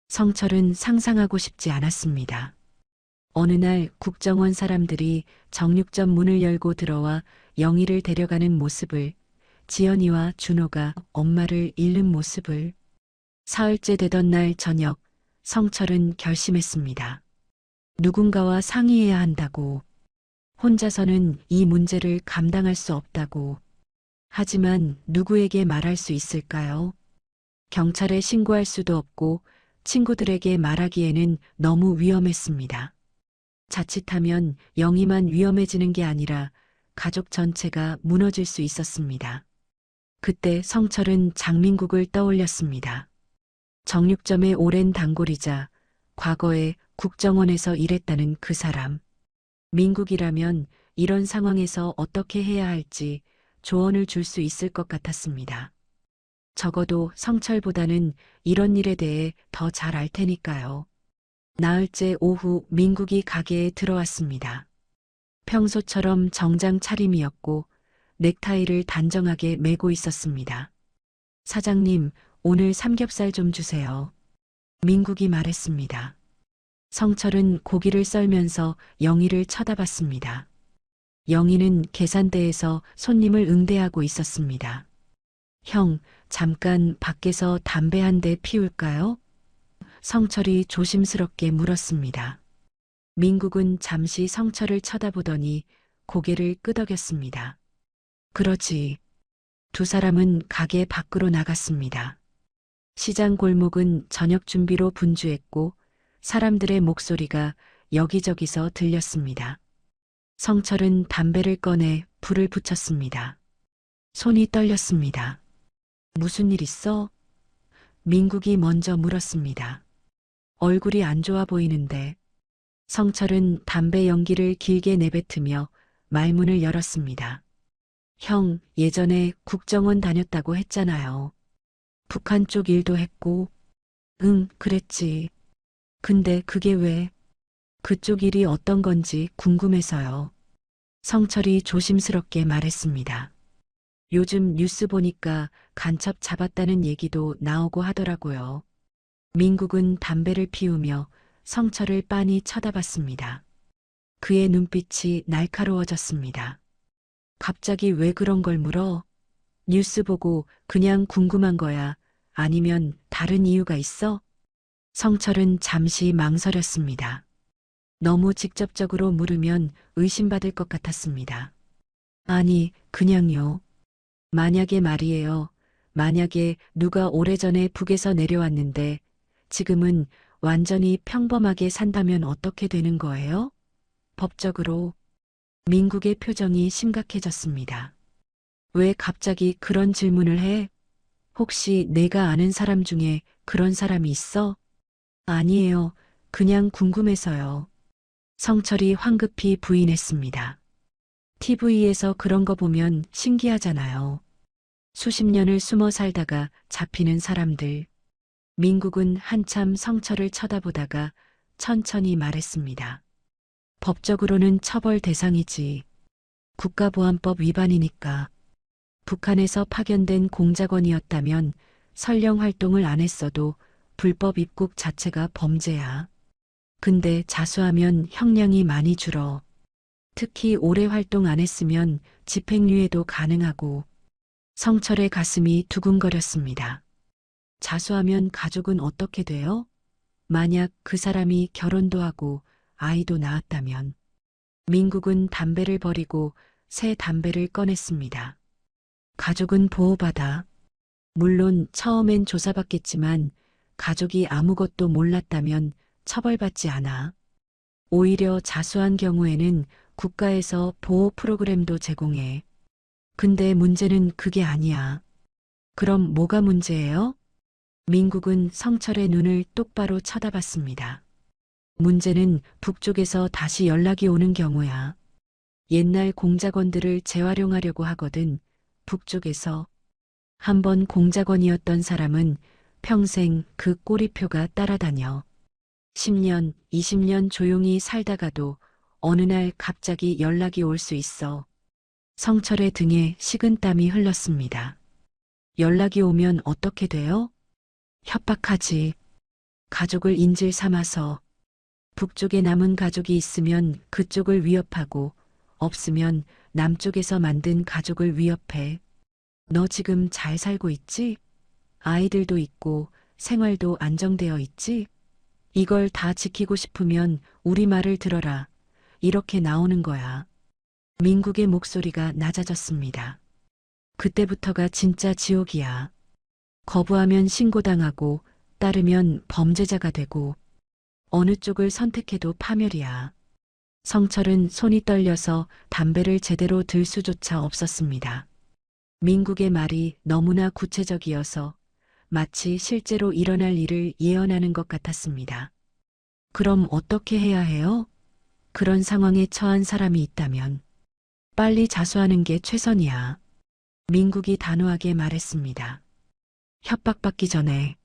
성철은 상상하고 싶지 않았습니다. 어느 날 국정원 사람들이 정육점 문을 열고 들어와 영희를 데려가는 모습을, 지연이와 준호가 엄마를 잃는 모습을. 사흘째 되던 날 저녁, 성철은 결심했습니다. 누군가와 상의해야 한다고. 혼자서는 이 문제를 감당할 수 없다고. 하지만 누구에게 말할 수 있을까요? 경찰에 신고할 수도 없고 친구들에게 말하기에는 너무 위험했습니다. 자칫하면 영희만 위험해지는 게 아니라 가족 전체가 무너질 수 있었습니다. 그때 성철은 장민국을 떠올렸습니다. 정육점의 오랜 단골이자 과거에 국정원에서 일했다는 그 사람. 민국이라면 이런 상황에서 어떻게 해야 할지 조언을 줄 수 있을 것 같았습니다. 적어도 성철보다는 이런 일에 대해 더 잘 알 테니까요. 나흘째 오후 민국이 가게에 들어왔습니다. 평소처럼 정장 차림이었고 넥타이를 단정하게 매고 있었습니다. 사장님, 오늘 삼겹살 좀 주세요. 민국이 말했습니다. 성철은 고기를 썰면서 영희를 쳐다봤습니다. 영희는 계산대에서 손님을 응대하고 있었습니다. 형, 잠깐 밖에서 담배 한 대 피울까요? 성철이 조심스럽게 물었습니다. 민국은 잠시 성철을 쳐다보더니 고개를 끄덕였습니다. 그러지. 두 사람은 가게 밖으로 나갔습니다. 시장 골목은 저녁 준비로 분주했고 사람들의 목소리가 여기저기서 들렸습니다. 성철은 담배를 꺼내 불을 붙였습니다. 손이 떨렸습니다. 무슨 일 있어? 민국이 먼저 물었습니다. 얼굴이 안 좋아 보이는데. 성철은 담배 연기를 길게 내뱉으며 말문을 열었습니다. 형, 예전에 국정원 다녔다고 했잖아요. 북한 쪽 일도 했고. 응, 그랬지. 근데 그게 왜? 그쪽 일이 어떤 건지 궁금해서요. 성철이 조심스럽게 말했습니다. 요즘 뉴스 보니까 간첩 잡았다는 얘기도 나오고 하더라고요. 민국은 담배를 피우며 성철을 빤히 쳐다봤습니다. 그의 눈빛이 날카로워졌습니다. 갑자기 왜 그런 걸 물어? 뉴스 보고 그냥 궁금한 거야? 아니면 다른 이유가 있어? 성철은 잠시 망설였습니다. 너무 직접적으로 물으면 의심받을 것 같았습니다. 아니, 그냥요. 만약에 말이에요. 만약에 누가 오래전에 북에서 내려왔는데 지금은 완전히 평범하게 산다면 어떻게 되는 거예요? 법적으로. 민국의 표정이 심각해졌습니다. 왜 갑자기 그런 질문을 해? 혹시 내가 아는 사람 중에 그런 사람이 있어? 아니에요. 그냥 궁금해서요. 성철이 황급히 부인했습니다. TV에서 그런 거 보면 신기하잖아요. 수십 년을 숨어 살다가 잡히는 사람들. 민국은 한참 성철을 쳐다보다가 천천히 말했습니다. 법적으로는 처벌 대상이지. 국가보안법 위반이니까. 북한에서 파견된 공작원이었다면 설령 활동을 안 했어도 불법 입국 자체가 범죄야. 근데 자수하면 형량이 많이 줄어. 특히 오래 활동 안 했으면 집행유예도 가능하고 성철의 가슴이 두근거렸습니다. 자수하면 가족은 어떻게 돼요? 만약 그 사람이 결혼도 하고 아이도 낳았다면. 민국은 담배를 버리고 새 담배를 꺼냈습니다. 가족은 보호받아. 물론 처음엔 조사받겠지만 가족이 아무것도 몰랐다면 처벌받지 않아. 오히려 자수한 경우에는 국가에서 보호 프로그램도 제공해. 근데 문제는 그게 아니야. 그럼 뭐가 문제예요? 민국은 성철의 눈을 똑바로 쳐다봤습니다. 문제는 북쪽에서 다시 연락이 오는 경우야. 옛날 공작원들을 재활용하려고 하거든. 북쪽에서. 한번 공작원이었던 사람은 평생 그 꼬리표가 따라다녀. 10년, 20년 조용히 살다가도 어느 날 갑자기 연락이 올 수 있어. 성철의 등에 식은땀이 흘렀습니다. 연락이 오면 어떻게 돼요? 협박하지. 가족을 인질 삼아서. 북쪽에 남은 가족이 있으면 그쪽을 위협하고 없으면 남쪽에서 만든 가족을 위협해. 너 지금 잘 살고 있지? 아이들도 있고 생활도 안정되어 있지? 이걸 다 지키고 싶으면 우리 말을 들어라. 이렇게 나오는 거야. 민국의 목소리가 낮아졌습니다. 그때부터가 진짜 지옥이야. 거부하면 신고당하고 따르면 범죄자가 되고 어느 쪽을 선택해도 파멸이야. 성철은 손이 떨려서 담배를 제대로 들 수조차 없었습니다. 민국의 말이 너무나 구체적이어서 마치 실제로 일어날 일을 예언하는 것 같았습니다. 그럼 어떻게 해야 해요? 그런 상황에 처한 사람이 있다면 빨리 자수하는 게 최선이야. 민국이 단호하게 말했습니다. 협박받기 전에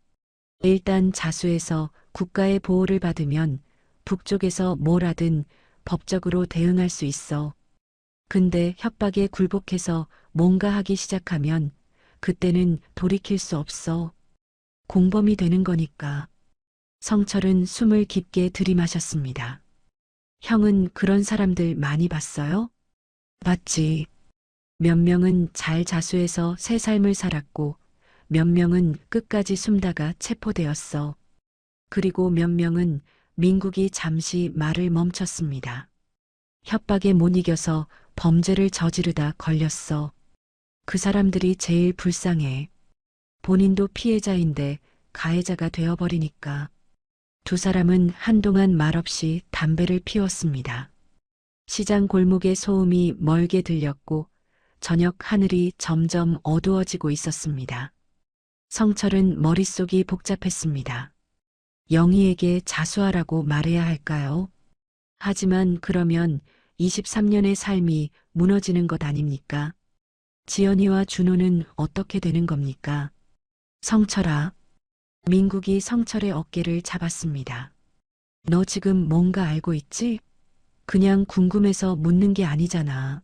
일단 자수해서 국가의 보호를 받으면 북쪽에서 뭘 하든 법적으로 대응할 수 있어. 근데 협박에 굴복해서 뭔가 하기 시작하면 그때는 돌이킬 수 없어. 공범이 되는 거니까. 성철은 숨을 깊게 들이마셨습니다. 형은 그런 사람들 많이 봤어요? 봤지. 몇 명은 잘 자수해서 새 삶을 살았고 몇 명은 끝까지 숨다가 체포되었어. 그리고 몇 명은 민국이 잠시 말을 멈췄습니다. 협박에 못 이겨서 범죄를 저지르다 걸렸어. 그 사람들이 제일 불쌍해. 본인도 피해자인데 가해자가 되어버리니까. 두 사람은 한동안 말없이 담배를 피웠습니다. 시장 골목의 소음이 멀게 들렸고 저녁 하늘이 점점 어두워지고 있었습니다. 성철은 머릿속이 복잡했습니다. 영희에게 자수하라고 말해야 할까요? 하지만 그러면 23년의 삶이 무너지는 것 아닙니까? 지연이와 준호는 어떻게 되는 겁니까? 성철아. 민국이 성철의 어깨를 잡았습니다. 너 지금 뭔가 알고 있지? 그냥 궁금해서 묻는 게 아니잖아.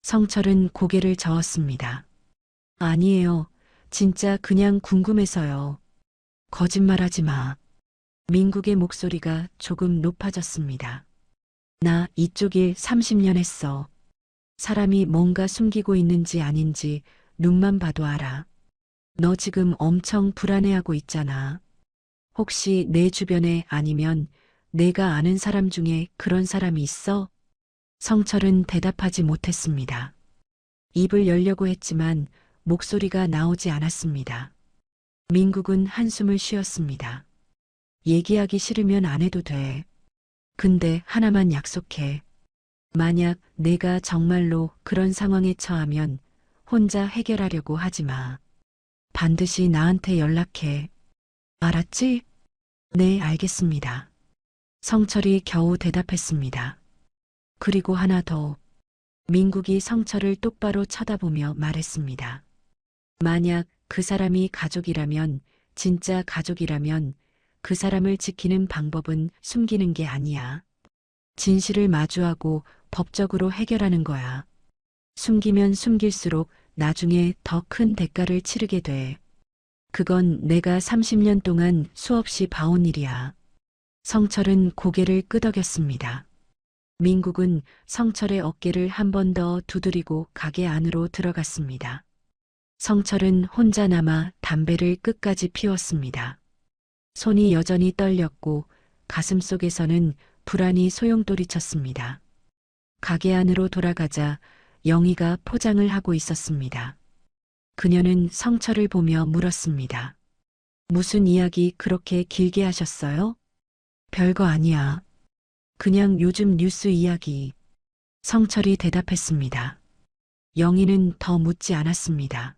성철은 고개를 저었습니다. 아니에요. 진짜 그냥 궁금해서요. 거짓말하지 마. 민국의 목소리가 조금 높아졌습니다. 나 이쪽 일 30년 했어. 사람이 뭔가 숨기고 있는지 아닌지 눈만 봐도 알아. 너 지금 엄청 불안해하고 있잖아. 혹시 내 주변에 아니면 내가 아는 사람 중에 그런 사람이 있어? 성철은 대답하지 못했습니다. 입을 열려고 했지만 목소리가 나오지 않았습니다. 민국은 한숨을 쉬었습니다. 얘기하기 싫으면 안 해도 돼. 근데 하나만 약속해. 만약 내가 정말로 그런 상황에 처하면 혼자 해결하려고 하지 마. 반드시 나한테 연락해. 알았지? 네, 알겠습니다. 성철이 겨우 대답했습니다. 그리고 하나 더. 민국이 성철을 똑바로 쳐다보며 말했습니다. 만약 그 사람이 가족이라면, 진짜 가족이라면 그 사람을 지키는 방법은 숨기는 게 아니야. 진실을 마주하고 법적으로 해결하는 거야. 숨기면 숨길수록 나중에 더 큰 대가를 치르게 돼. 그건 내가 30년 동안 수없이 봐온 일이야. 성철은 고개를 끄덕였습니다. 민국은 성철의 어깨를 한 번 더 두드리고 가게 안으로 들어갔습니다. 성철은 혼자 남아 담배를 끝까지 피웠습니다. 손이 여전히 떨렸고 가슴속에서는 불안이 소용돌이쳤습니다. 가게 안으로 돌아가자 영희가 포장을 하고 있었습니다. 그녀는 성철을 보며 물었습니다. 무슨 이야기 그렇게 길게 하셨어요? 별거 아니야. 그냥 요즘 뉴스 이야기. 성철이 대답했습니다. 영희는 더 묻지 않았습니다.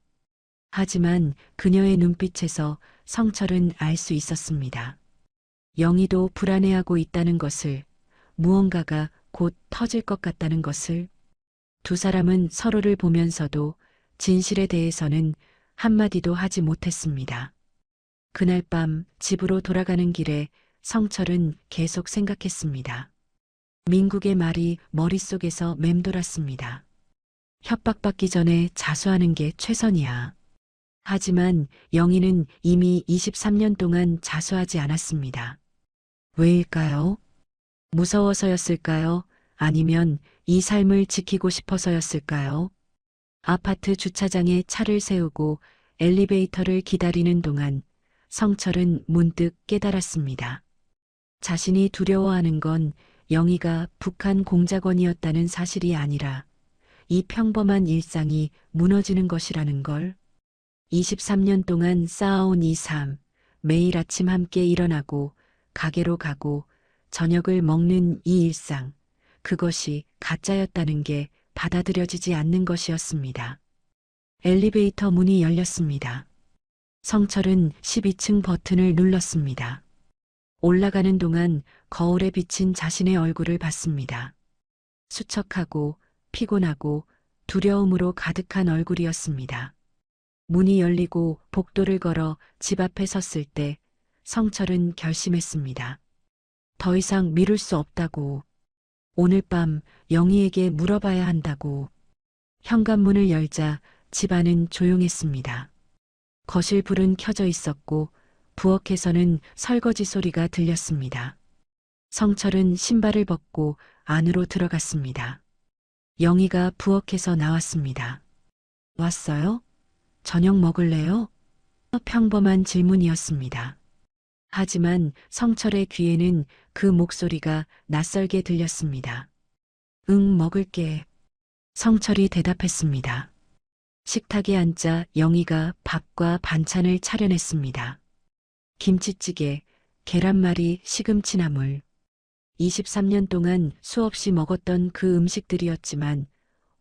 하지만 그녀의 눈빛에서 성철은 알 수 있었습니다. 영희도 불안해하고 있다는 것을, 무언가가 곧 터질 것 같다는 것을. 두 사람은 서로를 보면서도 진실에 대해서는 한마디도 하지 못했습니다. 그날 밤 집으로 돌아가는 길에 성철은 계속 생각했습니다. 민국의 말이 머릿속에서 맴돌았습니다. 협박받기 전에 자수하는 게 최선이야. 하지만 영희는 이미 23년 동안 자수하지 않았습니다. 왜일까요? 무서워서였을까요? 아니면 이 삶을 지키고 싶어서였을까요? 아파트 주차장에 차를 세우고 엘리베이터를 기다리는 동안 성철은 문득 깨달았습니다. 자신이 두려워하는 건 영희가 북한 공작원이었다는 사실이 아니라 이 평범한 일상이 무너지는 것이라는 걸. 23년 동안 쌓아온 이 삶, 매일 아침 함께 일어나고 가게로 가고 저녁을 먹는 이 일상, 그것이 가짜였다는 게 받아들여지지 않는 것이었습니다. 엘리베이터 문이 열렸습니다. 성철은 12층 버튼을 눌렀습니다. 올라가는 동안 거울에 비친 자신의 얼굴을 봤습니다. 수척하고 피곤하고 두려움으로 가득한 얼굴이었습니다. 문이 열리고 복도를 걸어 집 앞에 섰을 때 성철은 결심했습니다. 더 이상 미룰 수 없다고. 오늘 밤 영희에게 물어봐야 한다고. 현관문을 열자 집안은 조용했습니다. 거실 불은 켜져 있었고 부엌에서는 설거지 소리가 들렸습니다. 성철은 신발을 벗고 안으로 들어갔습니다. 영희가 부엌에서 나왔습니다. 왔어요? 저녁 먹을래요? 평범한 질문이었습니다. 하지만 성철의 귀에는 그 목소리가 낯설게 들렸습니다. 응, 먹을게. 성철이 대답했습니다. 식탁에 앉자 영희가 밥과 반찬을 차려냈습니다. 김치찌개, 계란말이, 시금치나물. 23년 동안 수없이 먹었던 그 음식들이었지만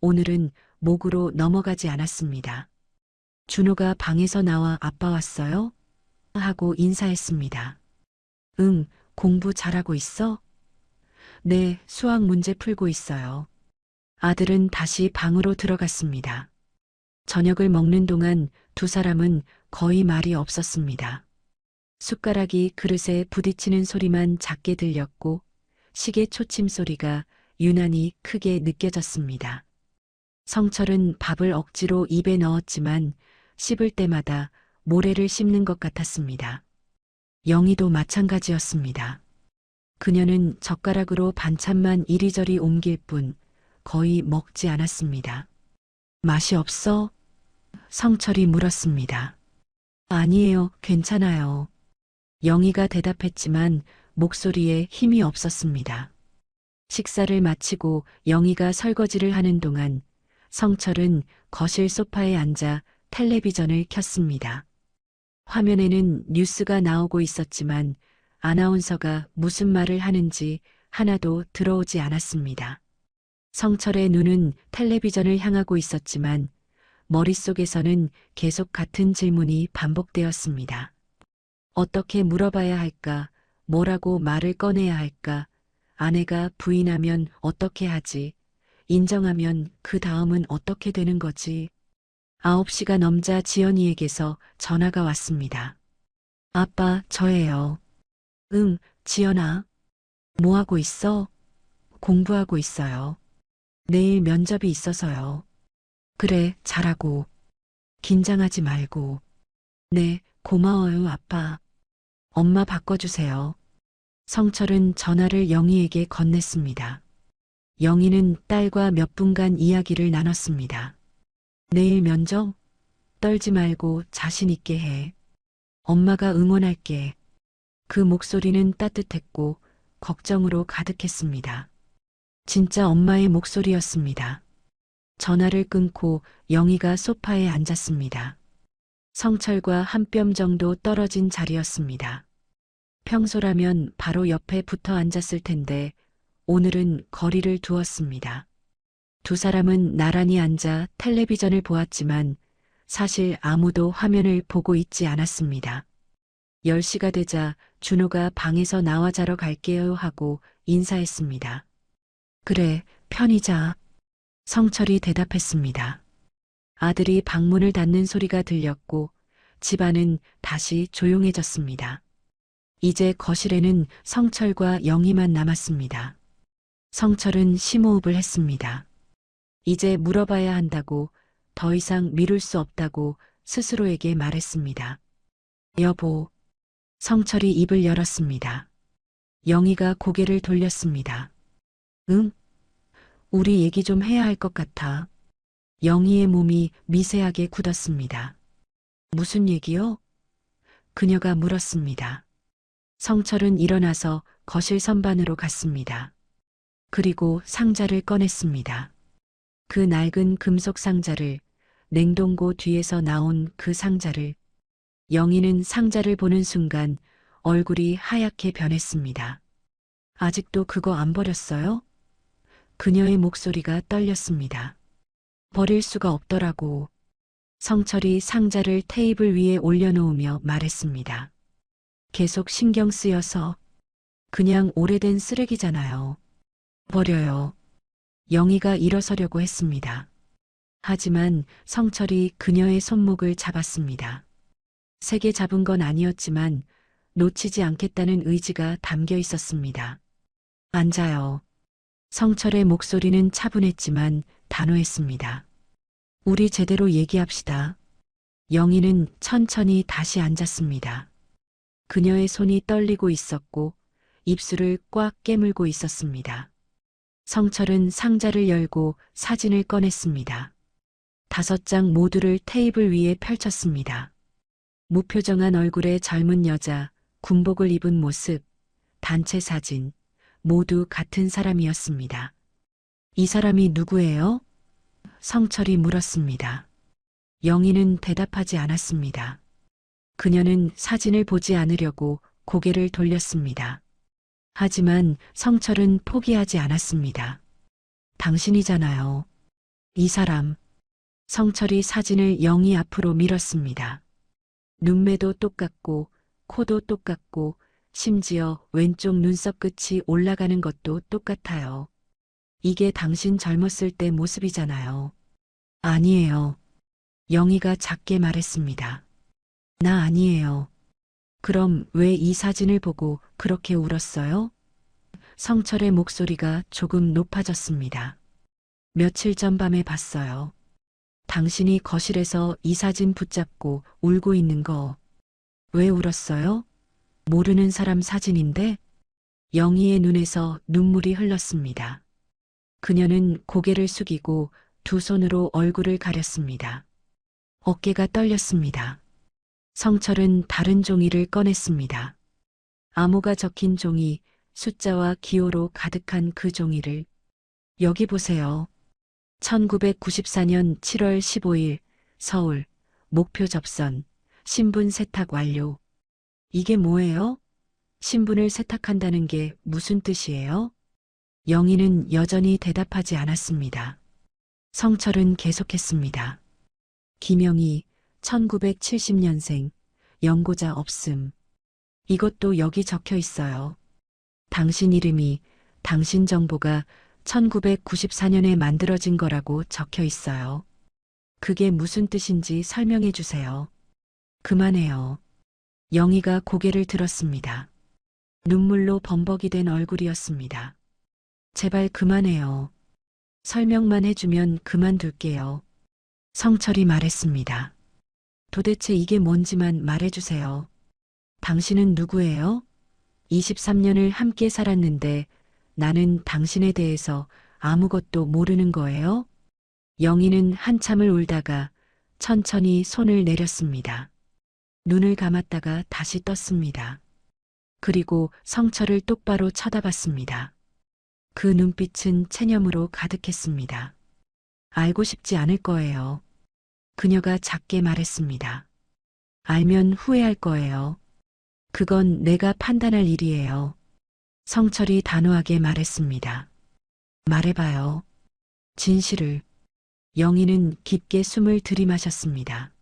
오늘은 목으로 넘어가지 않았습니다. 준호가 방에서 나와 아빠 왔어요? 하고 인사했습니다. 응, 공부 잘하고 있어? 네, 수학 문제 풀고 있어요. 아들은 다시 방으로 들어갔습니다. 저녁을 먹는 동안 두 사람은 거의 말이 없었습니다. 숟가락이 그릇에 부딪히는 소리만 작게 들렸고 시계 초침 소리가 유난히 크게 느껴졌습니다. 성철은 밥을 억지로 입에 넣었지만 씹을 때마다 모래를 씹는 것 같았습니다. 영희도 마찬가지였습니다. 그녀는 젓가락으로 반찬만 이리저리 옮길 뿐 거의 먹지 않았습니다. 맛이 없어? 성철이 물었습니다. 아니에요, 괜찮아요. 영희가 대답했지만 목소리에 힘이 없었습니다. 식사를 마치고 영희가 설거지를 하는 동안 성철은 거실 소파에 앉아 텔레비전을 켰습니다. 화면에는 뉴스가 나오고 있었지만 아나운서가 무슨 말을 하는지 하나도 들어오지 않았습니다. 성철의 눈은 텔레비전을 향하고 있었지만 머릿속에서는 계속 같은 질문이 반복되었습니다. 어떻게 물어봐야 할까? 뭐라고 말을 꺼내야 할까? 아내가 부인하면 어떻게 하지? 인정하면 그 다음은 어떻게 되는 거지? 9시가 넘자 지연이에게서 전화가 왔습니다. 아빠, 저예요. 응, 지연아. 뭐 하고 있어? 공부하고 있어요. 내일 면접이 있어서요. 그래, 잘하고. 긴장하지 말고. 네, 고마워요, 아빠. 엄마 바꿔주세요. 성철은 전화를 영희에게 건넸습니다. 영희는 딸과 몇 분간 이야기를 나눴습니다. 내일 면접? 떨지 말고 자신 있게 해. 엄마가 응원할게. 그 목소리는 따뜻했고 걱정으로 가득했습니다. 진짜 엄마의 목소리였습니다. 전화를 끊고 영희가 소파에 앉았습니다. 성철과 한 뼘 정도 떨어진 자리였습니다. 평소라면 바로 옆에 붙어 앉았을 텐데 오늘은 거리를 두었습니다. 두 사람은 나란히 앉아 텔레비전을 보았지만 사실 아무도 화면을 보고 있지 않았습니다. 10시가 되자 준호가 방에서 나와 자러 갈게요 하고 인사했습니다. 그래, 편히 자. 성철이 대답했습니다. 아들이 방문을 닫는 소리가 들렸고 집안은 다시 조용해졌습니다. 이제 거실에는 성철과 영희만 남았습니다. 성철은 심호흡을 했습니다. 이제 물어봐야 한다고, 더 이상 미룰 수 없다고 스스로에게 말했습니다. 여보. 성철이 입을 열었습니다. 영희가 고개를 돌렸습니다. 응? 우리 얘기 좀 해야 할 것 같아. 영희의 몸이 미세하게 굳었습니다. 무슨 얘기요? 그녀가 물었습니다. 성철은 일어나서 거실 선반으로 갔습니다. 그리고 상자를 꺼냈습니다. 그 낡은 금속 상자를, 냉동고 뒤에서 나온 그 상자를. 영희는 상자를 보는 순간 얼굴이 하얗게 변했습니다. 아직도 그거 안 버렸어요? 그녀의 목소리가 떨렸습니다. 버릴 수가 없더라고. 성철이 상자를 테이블 위에 올려놓으며 말했습니다. 계속 신경 쓰여서. 그냥 오래된 쓰레기잖아요. 버려요. 영희가 일어서려고 했습니다. 하지만 성철이 그녀의 손목을 잡았습니다. 세게 잡은 건 아니었지만 놓치지 않겠다는 의지가 담겨 있었습니다. 앉아요. 성철의 목소리는 차분했지만 단호했습니다. 우리 제대로 얘기합시다. 영희는 천천히 다시 앉았습니다. 그녀의 손이 떨리고 있었고 입술을 꽉 깨물고 있었습니다. 성철은 상자를 열고 사진을 꺼냈습니다. 5장 모두를 테이블 위에 펼쳤습니다. 무표정한 얼굴의 젊은 여자, 군복을 입은 모습, 단체 사진, 모두 같은 사람이었습니다. 이 사람이 누구예요? 성철이 물었습니다. 영희는 대답하지 않았습니다. 그녀는 사진을 보지 않으려고 고개를 돌렸습니다. 하지만 성철은 포기하지 않았습니다. 당신이잖아요. 이 사람. 성철이 사진을 영희 앞으로 밀었습니다. 눈매도 똑같고 코도 똑같고 심지어 왼쪽 눈썹 끝이 올라가는 것도 똑같아요. 이게 당신 젊었을 때 모습이잖아요. 아니에요. 영희가 작게 말했습니다. 나 아니에요. 그럼 왜 이 사진을 보고 그렇게 울었어요? 성철의 목소리가 조금 높아졌습니다. 며칠 전 밤에 봤어요. 당신이 거실에서 이 사진 붙잡고 울고 있는 거. 왜 울었어요? 모르는 사람 사진인데? 영희의 눈에서 눈물이 흘렀습니다. 그녀는 고개를 숙이고 두 손으로 얼굴을 가렸습니다. 어깨가 떨렸습니다. 성철은 다른 종이를 꺼냈습니다. 암호가 적힌 종이, 숫자와 기호로 가득한 그 종이를. 여기 보세요. 1994년 7월 15일 서울 목표 접선 신분 세탁 완료. 이게 뭐예요? 신분을 세탁한다는 게 무슨 뜻이에요? 영희는 여전히 대답하지 않았습니다. 성철은 계속했습니다. 김영희 1970년생 연고자 없음. 이것도 여기 적혀 있어요. 당신 이름이, 당신 정보가 1994년에 만들어진 거라고 적혀 있어요. 그게 무슨 뜻인지 설명해 주세요. 그만해요. 영희가 고개를 들었습니다. 눈물로 범벅이 된 얼굴이었습니다. 제발 그만해요. 설명만 해주면 그만둘게요. 성철이 말했습니다. 도대체 이게 뭔지만 말해주세요. 당신은 누구예요? 23년을 함께 살았는데 나는 당신에 대해서 아무것도 모르는 거예요? 영희는 한참을 울다가 천천히 손을 내렸습니다. 눈을 감았다가 다시 떴습니다. 그리고 성철을 똑바로 쳐다봤습니다. 그 눈빛은 체념으로 가득했습니다. 알고 싶지 않을 거예요. 그녀가 작게 말했습니다. 알면 후회할 거예요. 그건 내가 판단할 일이에요. 성철이 단호하게 말했습니다. 말해봐요. 진실을. 영희는 깊게 숨을 들이마셨습니다.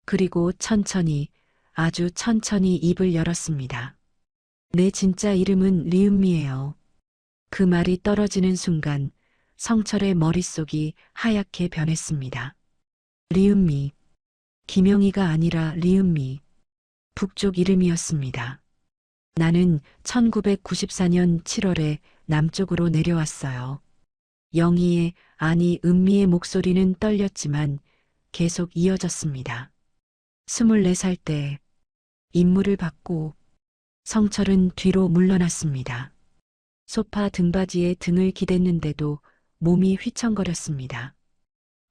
그리고 천천히, 아주 천천히 입을 열었습니다. 내 진짜 이름은 리은미예요. 그 말이 떨어지는 순간 성철의 머릿속이 하얗게 변했습니다. 리은미. 김영희가 아니라 리은미. 북쪽 이름이었습니다. 나는 1994년 7월에 남쪽으로 내려왔어요. 영희의, 아니 은미의 목소리는 떨렸지만 계속 이어졌습니다. 24살 때 임무를 받고 성철은 뒤로 물러났습니다. 소파 등받이에 등을 기댔는데도 몸이 휘청거렸습니다.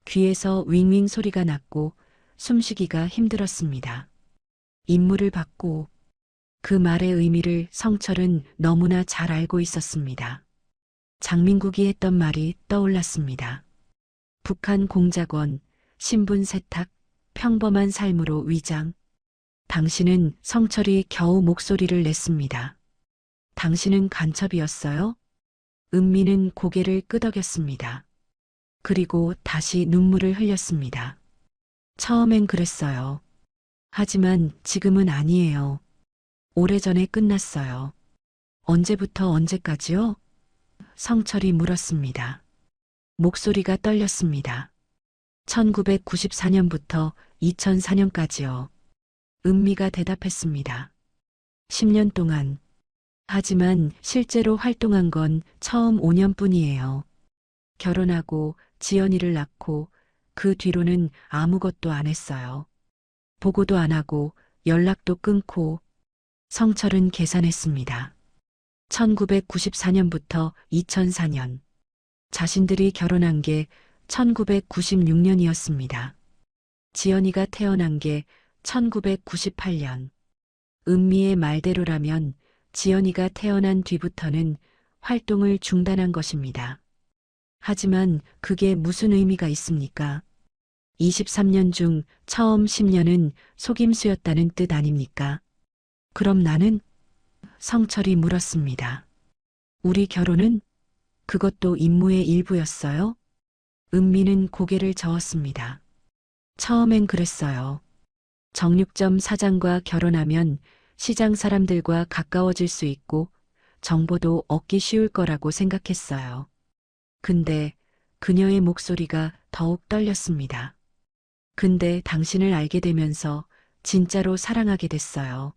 귀에서 윙윙 소리가 났고 숨쉬기가 힘들었습니다. 임무를 받고 그 말의 의미를 성철은 너무나 잘 알고 있었습니다. 장민국이 했던 말이 떠올랐습니다. 북한 공작원, 신분 세탁, 평범한 삶으로 위장. 당신은 성철이 겨우 목소리를 냈습니다. 당신은 간첩이었어요? 은미는 고개를 끄덕였습니다. 그리고 다시 눈물을 흘렸습니다. 처음엔 그랬어요. 하지만 지금은 아니에요. 오래전에 끝났어요. 언제부터 언제까지요? 성철이 물었습니다. 목소리가 떨렸습니다. 1994년부터 2004년까지요. 은미가 대답했습니다. 10년 동안. 하지만 실제로 활동한 건 처음 5년뿐이에요. 결혼하고 지연이를 낳고 그 뒤로는 아무것도 안 했어요. 보고도 안 하고 연락도 끊고. 성철은 계산했습니다. 1994년부터 2004년. 자신들이 결혼한 게 1996년이었습니다. 지연이가 태어난 게 1998년. 은미의 말대로라면 지연이가 태어난 뒤부터는 활동을 중단한 것입니다. 하지만 그게 무슨 의미가 있습니까? 23년 중 처음 10년은 속임수였다는 뜻 아닙니까? 그럼 나는? 성철이 물었습니다. 우리 결혼은? 그것도 임무의 일부였어요? 은미는 고개를 저었습니다. 처음엔 그랬어요. 정육점 사장과 결혼하면 시장 사람들과 가까워질 수 있고 정보도 얻기 쉬울 거라고 생각했어요. 근데 그녀의 목소리가 더욱 떨렸습니다. 근데 당신을 알게 되면서 진짜로 사랑하게 됐어요.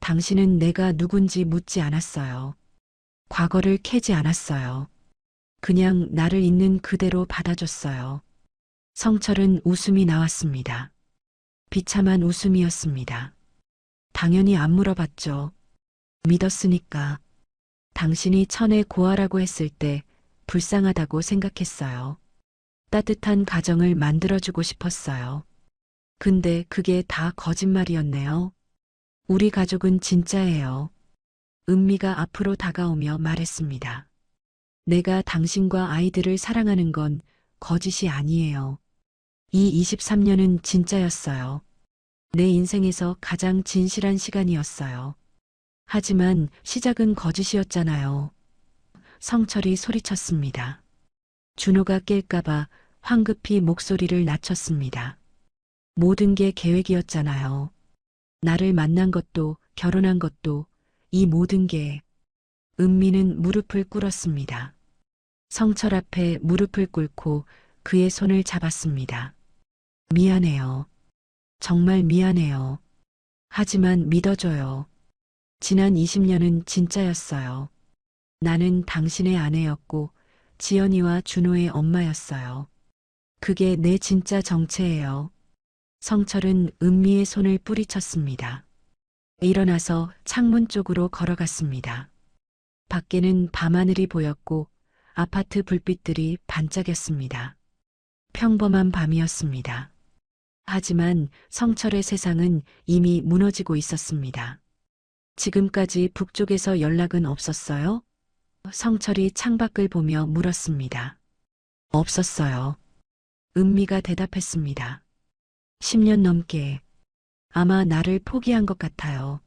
당신은 내가 누군지 묻지 않았어요. 과거를 캐지 않았어요. 그냥 나를 있는 그대로 받아줬어요. 성철은 웃음이 나왔습니다. 비참한 웃음이었습니다. 당연히 안 물어봤죠. 믿었으니까. 당신이 천에 고아라고 했을 때 불쌍하다고 생각했어요. 따뜻한 가정을 만들어주고 싶었어요. 근데 그게 다 거짓말이었네요. 우리 가족은 진짜예요. 은미가 앞으로 다가오며 말했습니다. 내가 당신과 아이들을 사랑하는 건 거짓이 아니에요. 이 23년은 진짜였어요. 내 인생에서 가장 진실한 시간이었어요. 하지만 시작은 거짓이었잖아요. 성철이 소리쳤습니다. 준호가 깰까봐 황급히 목소리를 낮췄습니다. 모든 게 계획이었잖아요. 나를 만난 것도 결혼한 것도 이 모든 게. 은미는 무릎을 꿇었습니다. 성철 앞에 무릎을 꿇고 그의 손을 잡았습니다. 미안해요. 정말 미안해요. 하지만 믿어줘요. 지난 20년은 진짜였어요. 나는 당신의 아내였고 지연이와 준호의 엄마였어요. 그게 내 진짜 정체예요. 성철은 은미의 손을 뿌리쳤습니다. 일어나서 창문 쪽으로 걸어갔습니다. 밖에는 밤하늘이 보였고 아파트 불빛들이 반짝였습니다. 평범한 밤이었습니다. 하지만 성철의 세상은 이미 무너지고 있었습니다. 지금까지 북쪽에서 연락은 없었어요? 성철이 창밖을 보며 물었습니다. 없었어요. 은미가 대답했습니다. 10년 넘게. 아마 나를 포기한 것 같아요.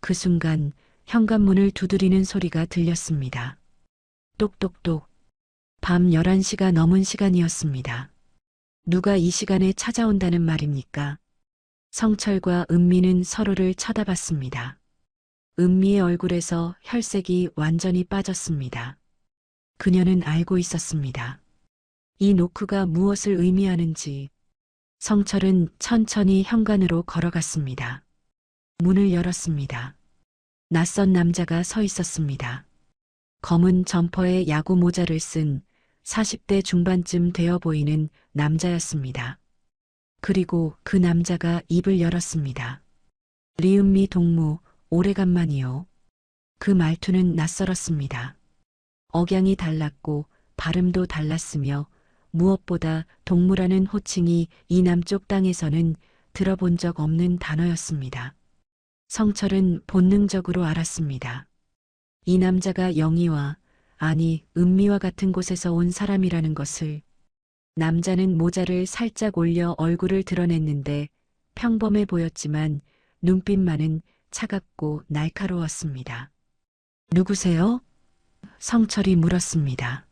그 순간 현관문을 두드리는 소리가 들렸습니다. 똑똑똑. 밤 11시가 넘은 시간이었습니다. 누가 이 시간에 찾아온다는 말입니까? 성철과 은미는 서로를 쳐다봤습니다. 은미의 얼굴에서 혈색이 완전히 빠졌습니다. 그녀는 알고 있었습니다. 이 노크가 무엇을 의미하는지. 성철은 천천히 현관으로 걸어갔습니다. 문을 열었습니다. 낯선 남자가 서 있었습니다. 검은 점퍼에 야구 모자를 쓴 40대 중반쯤 되어 보이는 남자였습니다. 그리고 그 남자가 입을 열었습니다. 리은미 동무, 오래간만이요. 그 말투는 낯설었습니다. 억양이 달랐고 발음도 달랐으며 무엇보다 동무라는 호칭이 이 남쪽 땅에서는 들어본 적 없는 단어였습니다. 성철은 본능적으로 알았습니다. 이 남자가 영희와, 아니 은미와 같은 곳에서 온 사람이라는 것을. 남자는 모자를 살짝 올려 얼굴을 드러냈는데 평범해 보였지만 눈빛만은 차갑고 날카로웠습니다. 누구세요? 성철이 물었습니다.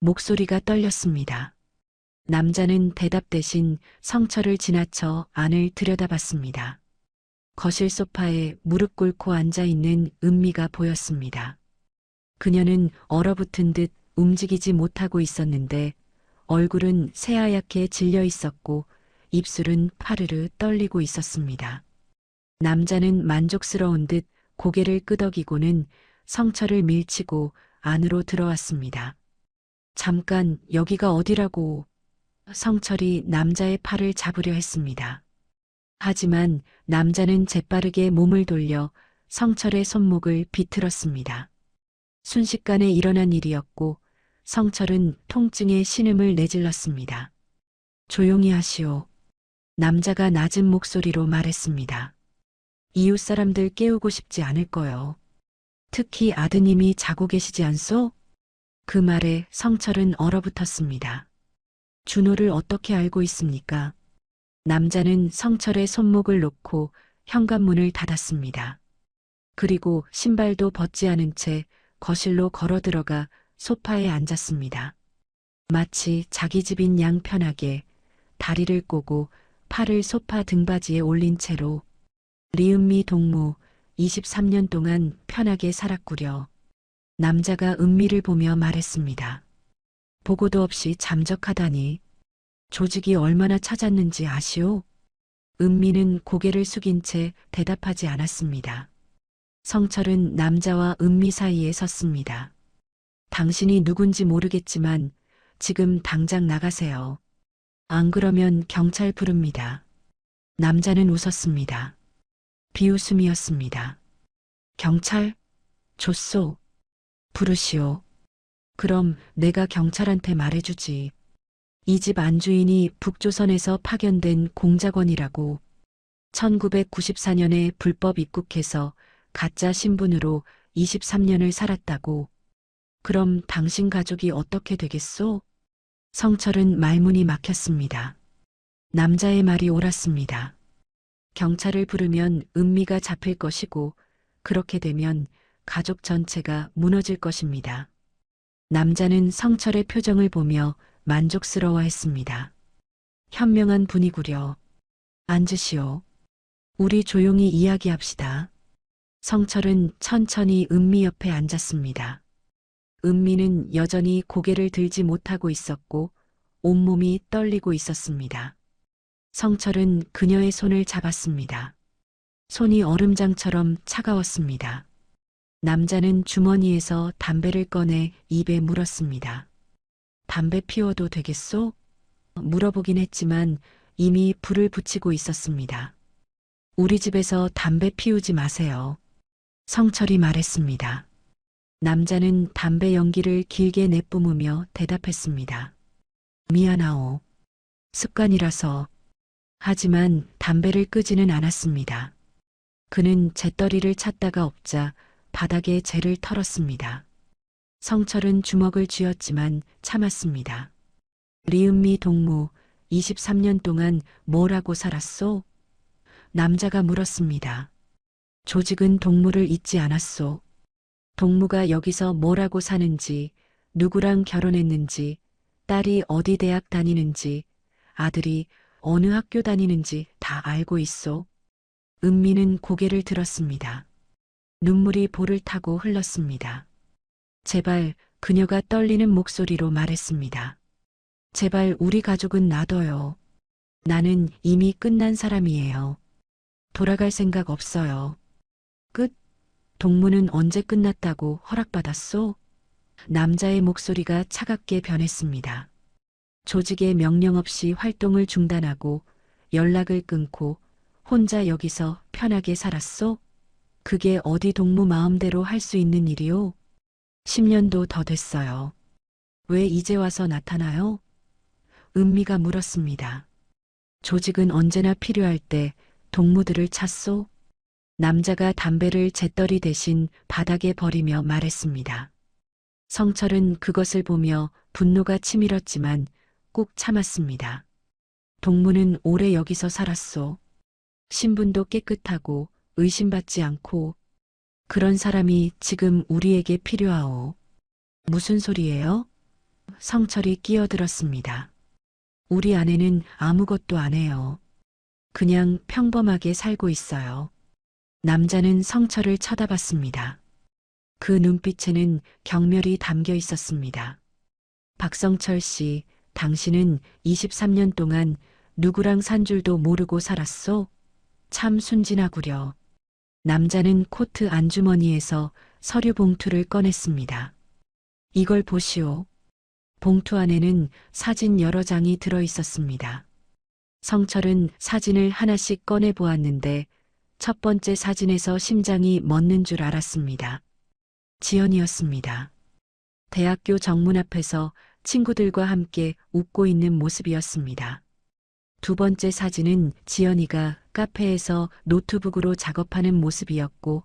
목소리가 떨렸습니다. 남자는 대답 대신 성철을 지나쳐 안을 들여다봤습니다. 거실 소파에 무릎 꿇고 앉아있는 은미가 보였습니다. 그녀는 얼어붙은 듯 움직이지 못하고 있었는데 얼굴은 새하얗게 질려 있었고 입술은 파르르 떨리고 있었습니다. 남자는 만족스러운 듯 고개를 끄덕이고는 성철을 밀치고 안으로 들어왔습니다. 잠깐, 여기가 어디라고. 성철이 남자의 팔을 잡으려 했습니다. 하지만 남자는 재빠르게 몸을 돌려 성철의 손목을 비틀었습니다. 순식간에 일어난 일이었고 성철은 통증에 신음을 내질렀습니다. 조용히 하시오. 남자가 낮은 목소리로 말했습니다. 이웃 사람들 깨우고 싶지 않을 거요. 특히 아드님이 자고 계시지 않소? 그 말에 성철은 얼어붙었습니다. 준호를 어떻게 알고 있습니까? 남자는 성철의 손목을 놓고 현관문을 닫았습니다. 그리고 신발도 벗지 않은 채 거실로 걸어 들어가 소파에 앉았습니다. 마치 자기 집인 양 편하게 다리를 꼬고 팔을 소파 등받이에 올린 채로. 리은미 동무, 23년 동안 편하게 살았구려. 남자가 은미를 보며 말했습니다. 보고도 없이 잠적하다니. 조직이 얼마나 찾았는지 아시오? 은미는 고개를 숙인 채 대답하지 않았습니다. 성철은 남자와 은미 사이에 섰습니다. 당신이 누군지 모르겠지만 지금 당장 나가세요. 안 그러면 경찰 부릅니다. 남자는 웃었습니다. 비웃음이었습니다. 경찰? 좋소. 부르시오. 그럼 내가 경찰한테 말해주지. 이 집 안주인이 북조선에서 파견된 공작원이라고. 1994년에 불법 입국해서 가짜 신분으로 23년을 살았다고. 그럼 당신 가족이 어떻게 되겠소? 성철은 말문이 막혔습니다. 남자의 말이 옳았습니다. 경찰을 부르면 은미가 잡힐 것이고 그렇게 되면 가족 전체가 무너질 것입니다. 남자는 성철의 표정을 보며 만족스러워했습니다. 현명한 분이구려. 앉으시오. 우리 조용히 이야기합시다. 성철은 천천히 은미 옆에 앉았습니다. 은미는 여전히 고개를 들지 못하고 있었고 온몸이 떨리고 있었습니다. 성철은 그녀의 손을 잡았습니다. 손이 얼음장처럼 차가웠습니다. 남자는 주머니에서 담배를 꺼내 입에 물었습니다. 담배 피워도 되겠소? 물어보긴 했지만 이미 불을 붙이고 있었습니다. 우리 집에서 담배 피우지 마세요. 성철이 말했습니다. 남자는 담배 연기를 길게 내뿜으며 대답했습니다. 미안하오. 습관이라서. 하지만 담배를 끄지는 않았습니다. 그는 재떨이를 찾다가 없자 바닥에 재를 털었습니다. 성철은 주먹을 쥐었지만 참았습니다. 리은미 동무, 23년 동안 뭘 하고 살았소? 남자가 물었습니다. 조직은 동무를 잊지 않았소. 동무가 여기서 뭘 하고 사는지, 누구랑 결혼했는지, 딸이 어디 대학 다니는지, 아들이 어느 학교 다니는지 다 알고 있소. 은미는 고개를 들었습니다. 눈물이 볼을 타고 흘렀습니다. 제발, 그녀가 떨리는 목소리로 말했습니다. 제발 우리 가족은 놔둬요. 나는 이미 끝난 사람이에요. 돌아갈 생각 없어요. 끝? 동무는 언제 끝났다고 허락받았소? 남자의 목소리가 차갑게 변했습니다. 조직의 명령 없이 활동을 중단하고 연락을 끊고 혼자 여기서 편하게 살았소? 그게 어디 동무 마음대로 할 수 있는 일이오? 10년도 더 됐어요. 왜 이제 와서 나타나요? 은미가 물었습니다. 조직은 언제나 필요할 때 동무들을 찾소? 남자가 담배를 재떨이 대신 바닥에 버리며 말했습니다. 성철은 그것을 보며 분노가 치밀었지만 꾹 참았습니다. 동무는 오래 여기서 살았소. 신분도 깨끗하고 의심받지 않고 그런 사람이 지금 우리에게 필요하오. 무슨 소리예요? 성철이 끼어들었습니다. 우리 아내는 아무것도 안 해요. 그냥 평범하게 살고 있어요. 남자는 성철을 쳐다봤습니다. 그 눈빛에는 경멸이 담겨 있었습니다. 박성철 씨, 당신은 23년 동안 누구랑 산 줄도 모르고 살았소? 참 순진하구려. 남자는 코트 안주머니에서 서류 봉투를 꺼냈습니다. 이걸 보시오. 봉투 안에는 사진 여러 장이 들어 있었습니다. 성철은 사진을 하나씩 꺼내 보았는데 첫 번째 사진에서 심장이 멎는 줄 알았습니다. 지연이었습니다. 대학교 정문 앞에서 친구들과 함께 웃고 있는 모습이었습니다. 두 번째 사진은 지연이가 카페에서 노트북으로 작업하는 모습이었고,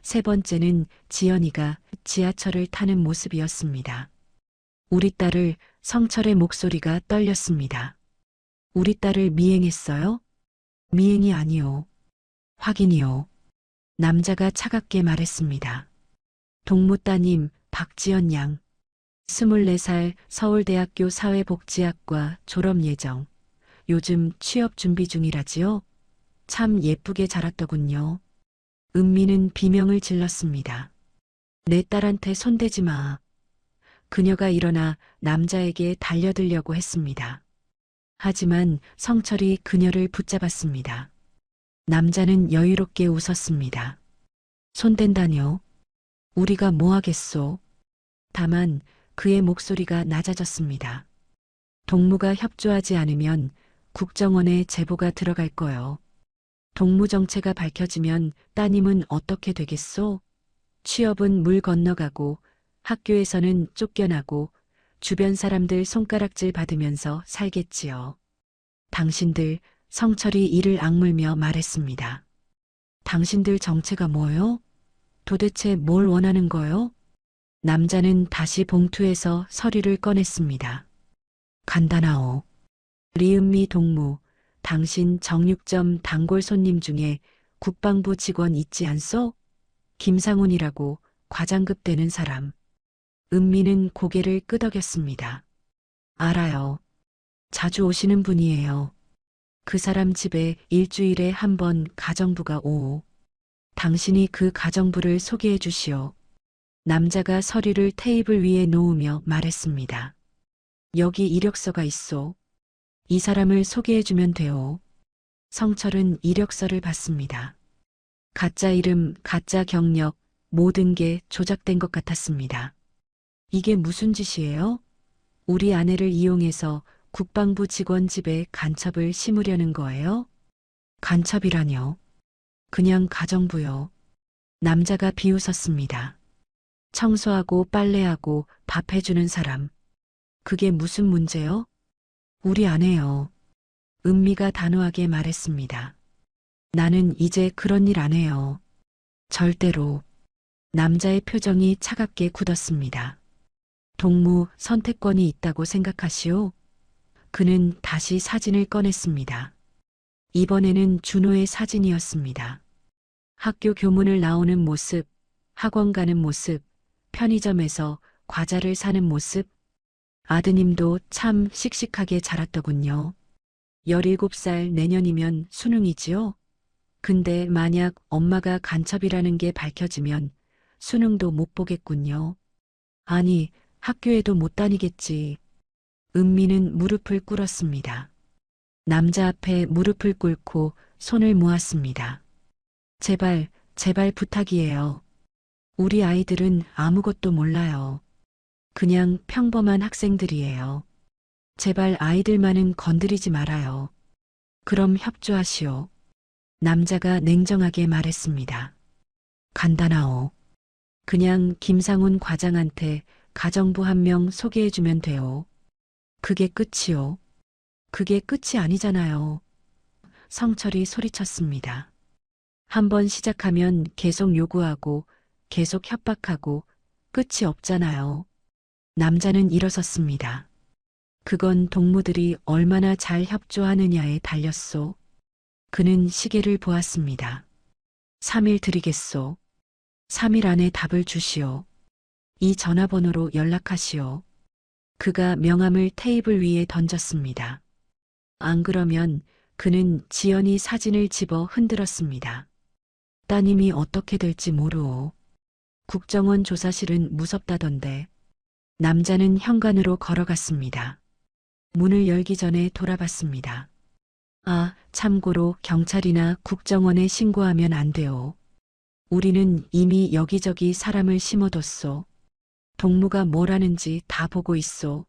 세 번째는 지연이가 지하철을 타는 모습이었습니다. 우리 딸을, 성철의 목소리가 떨렸습니다. 우리 딸을 미행했어요? 미행이 아니요. 확인이요. 남자가 차갑게 말했습니다. 동무 따님 박지연 양. 24살 서울대학교 사회복지학과 졸업 예정. 요즘 취업 준비 중이라지요? 참 예쁘게 자랐더군요. 은미는 비명을 질렀습니다. 내 딸한테 손대지 마. 그녀가 일어나 남자에게 달려들려고 했습니다. 하지만 성철이 그녀를 붙잡았습니다. 남자는 여유롭게 웃었습니다. 손댄다뇨? 우리가 뭐 하겠소? 다만 그의 목소리가 낮아졌습니다. 동무가 협조하지 않으면 국정원에 제보가 들어갈 거요. 동무 정체가 밝혀지면 따님은 어떻게 되겠소? 취업은 물 건너가고 학교에서는 쫓겨나고 주변 사람들 손가락질 받으면서 살겠지요. 당신들, 성철이 이를 악물며 말했습니다. 당신들 정체가 뭐요? 도대체 뭘 원하는 거요? 남자는 다시 봉투에서 서류를 꺼냈습니다. 간단하오. 리은미 동무, 당신 정육점 단골 손님 중에 국방부 직원 있지 않소? 김상훈이라고 과장급 되는 사람. 은미는 고개를 끄덕였습니다. 알아요. 자주 오시는 분이에요. 그 사람 집에 일주일에 한 번 가정부가 오오. 당신이 그 가정부를 소개해 주시오. 남자가 서류를 테이블 위에 놓으며 말했습니다. 여기 이력서가 있소. 이 사람을 소개해 주면 돼요. 성철은 이력서를 받습니다. 가짜 이름, 가짜 경력, 모든 게 조작된 것 같았습니다. 이게 무슨 짓이에요? 우리 아내를 이용해서 국방부 직원 집에 간첩을 심으려는 거예요? 간첩이라뇨. 그냥 가정부요. 남자가 비웃었습니다. 청소하고 빨래하고 밥 해주는 사람. 그게 무슨 문제요? 우리 아내요. 은미가 단호하게 말했습니다. 나는 이제 그런 일 안 해요. 절대로. 남자의 표정이 차갑게 굳었습니다. 동무 선택권이 있다고 생각하시오? 그는 다시 사진을 꺼냈습니다. 이번에는 준호의 사진이었습니다. 학교 교문을 나오는 모습, 학원 가는 모습, 편의점에서 과자를 사는 모습. 아드님도 참 씩씩하게 자랐더군요. 17살 내년이면 수능이지요? 근데 만약 엄마가 간첩이라는 게 밝혀지면 수능도 못 보겠군요. 아니, 학교에도 못 다니겠지. 은미는 무릎을 꿇었습니다. 남자 앞에 무릎을 꿇고 손을 모았습니다. 제발, 제발 부탁이에요. 우리 아이들은 아무것도 몰라요. 그냥 평범한 학생들이에요. 제발 아이들만은 건드리지 말아요. 그럼 협조하시오. 남자가 냉정하게 말했습니다. 간단하오. 그냥 김상훈 과장한테 가정부 한 명 소개해주면 돼요. 그게 끝이요. 그게 끝이 아니잖아요. 성철이 소리쳤습니다. 한번 시작하면 계속 요구하고 계속 협박하고 끝이 없잖아요. 남자는 일어섰습니다. 그건 동무들이 얼마나 잘 협조하느냐에 달렸소. 그는 시계를 보았습니다. 3일 드리겠소. 3일 안에 답을 주시오. 이 전화번호로 연락하시오. 그가 명함을 테이블 위에 던졌습니다. 안 그러면 그는 지연이 사진을 집어 흔들었습니다. 따님이 어떻게 될지 모르오. 국정원 조사실은 무섭다던데. 남자는 현관으로 걸어갔습니다. 문을 열기 전에 돌아봤습니다. 아, 참고로 경찰이나 국정원에 신고하면 안 돼요. 우리는 이미 여기저기 사람을 심어뒀소. 동무가 뭘 하는지 다 보고 있소.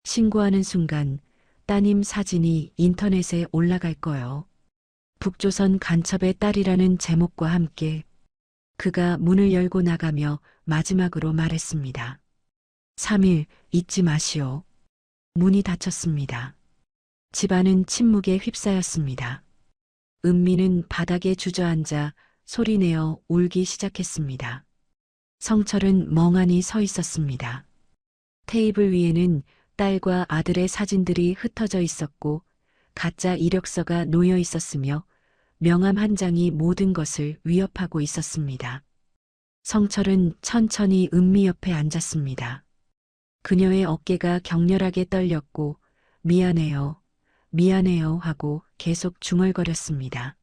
신고하는 순간 따님 사진이 인터넷에 올라갈 거요. 북조선 간첩의 딸이라는 제목과 함께. 그가 문을 열고 나가며 마지막으로 말했습니다. 3일 잊지 마시오. 문이 닫혔습니다. 집안은 침묵에 휩싸였습니다. 은미는 바닥에 주저앉아 소리내어 울기 시작했습니다. 성철은 멍하니 서 있었습니다. 테이블 위에는 딸과 아들의 사진들이 흩어져 있었고 가짜 이력서가 놓여 있었으며 명함 한 장이 모든 것을 위협하고 있었습니다. 성철은 천천히 은미 옆에 앉았습니다. 그녀의 어깨가 격렬하게 떨렸고 미안해요, 미안해요 하고 계속 중얼거렸습니다.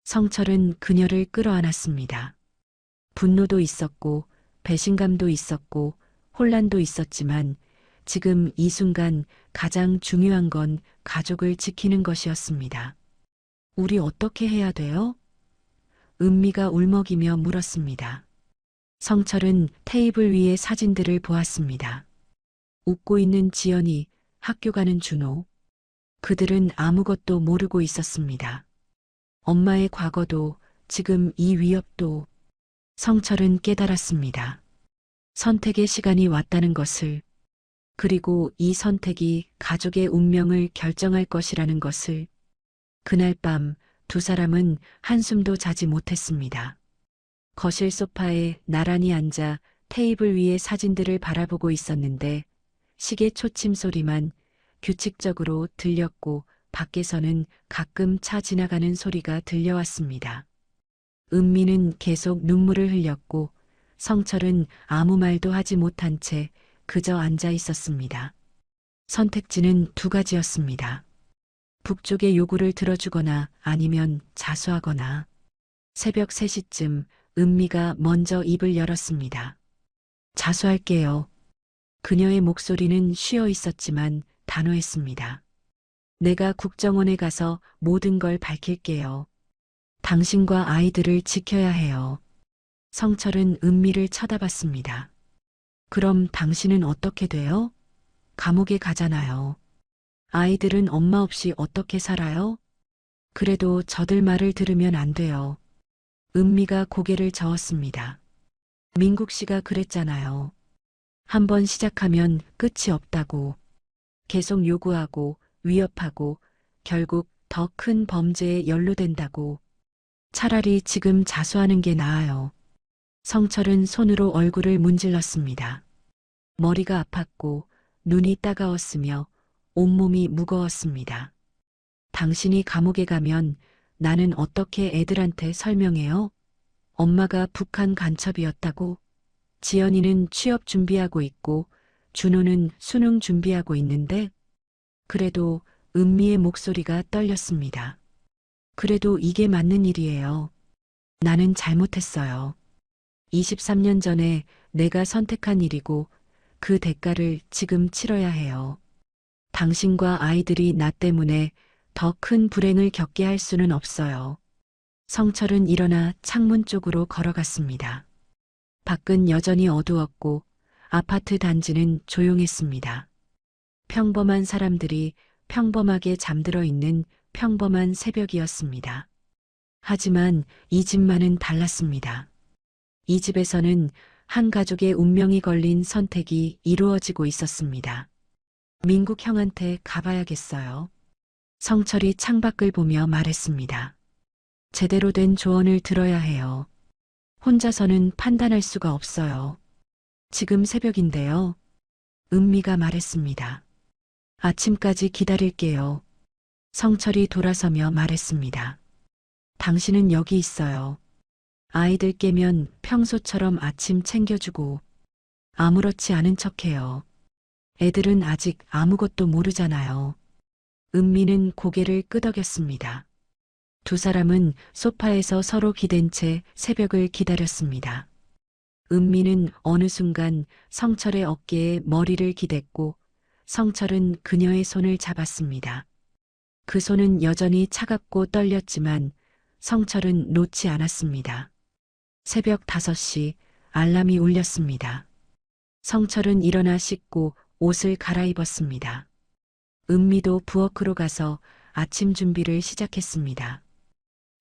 성철은 그녀를 끌어안았습니다. 분노도 있었고 배신감도 있었고 혼란도 있었지만 지금 이 순간 가장 중요한 건 가족을 지키는 것이었습니다. 우리 어떻게 해야 돼요? 은미가 울먹이며 물었습니다. 성철은 테이블 위의 사진들을 보았습니다. 웃고 있는 지연이, 학교 가는 준호. 그들은 아무것도 모르고 있었습니다. 엄마의 과거도 지금 이 위협도. 성철은 깨달았습니다. 선택의 시간이 왔다는 것을, 그리고 이 선택이 가족의 운명을 결정할 것이라는 것을. 그날 밤 두 사람은 한숨도 자지 못했습니다. 거실 소파에 나란히 앉아 테이블 위의 사진들을 바라보고 있었는데 시계 초침 소리만 규칙적으로 들렸고 밖에서는 가끔 차 지나가는 소리가 들려왔습니다. 은미는 계속 눈물을 흘렸고 성철은 아무 말도 하지 못한 채 그저 앉아 있었습니다. 선택지는 두 가지였습니다. 북쪽의 요구를 들어주거나 아니면 자수하거나. 새벽 3시쯤 은미가 먼저 입을 열었습니다. 자수할게요. 그녀의 목소리는 쉬어 있었지만 단호했습니다. 내가 국정원에 가서 모든 걸 밝힐게요. 당신과 아이들을 지켜야 해요. 성철은 은미를 쳐다봤습니다. 그럼 당신은 어떻게 돼요? 감옥에 가잖아요. 아이들은 엄마 없이 어떻게 살아요? 그래도 저들 말을 들으면 안 돼요. 은미가 고개를 저었습니다. 민국 씨가 그랬잖아요. 한번 시작하면 끝이 없다고. 계속 요구하고 위협하고 결국 더 큰 범죄에 연루된다고. 차라리 지금 자수하는 게 나아요. 성철은 손으로 얼굴을 문질렀습니다. 머리가 아팠고 눈이 따가웠으며 온몸이 무거웠습니다. 당신이 감옥에 가면 나는 어떻게 애들한테 설명해요? 엄마가 북한 간첩이었다고? 지연이는 취업 준비하고 있고 준호는 수능 준비하고 있는데 그래도 은미의 목소리가 떨렸습니다. 그래도 이게 맞는 일이에요. 나는 잘못했어요. 23년 전에 내가 선택한 일이고 그 대가를 지금 치러야 해요. 당신과 아이들이 나 때문에 더 큰 불행을 겪게 할 수는 없어요. 성철은 일어나 창문 쪽으로 걸어갔습니다. 밖은 여전히 어두웠고 아파트 단지는 조용했습니다. 평범한 사람들이 평범하게 잠들어 있는 평범한 새벽이었습니다. 하지만 이 집만은 달랐습니다. 이 집에서는 한 가족의 운명이 걸린 선택이 이루어지고 있었습니다. 민국 형한테 가봐야겠어요. 성철이 창밖을 보며 말했습니다. 제대로 된 조언을 들어야 해요. 혼자서는 판단할 수가 없어요. 지금 새벽인데요. 은미가 말했습니다. 아침까지 기다릴게요. 성철이 돌아서며 말했습니다. 당신은 여기 있어요. 아이들 깨면 평소처럼 아침 챙겨주고 아무렇지 않은 척해요. 애들은 아직 아무것도 모르잖아요. 은미는 고개를 끄덕였습니다. 두 사람은 소파에서 서로 기댄 채 새벽을 기다렸습니다. 은미는 어느 순간 성철의 어깨에 머리를 기댔고 성철은 그녀의 손을 잡았습니다. 그 손은 여전히 차갑고 떨렸지만 성철은 놓지 않았습니다. 새벽 5시 알람이 울렸습니다. 성철은 일어나 씻고 옷을 갈아입었습니다. 은미도 부엌으로 가서 아침 준비를 시작했습니다.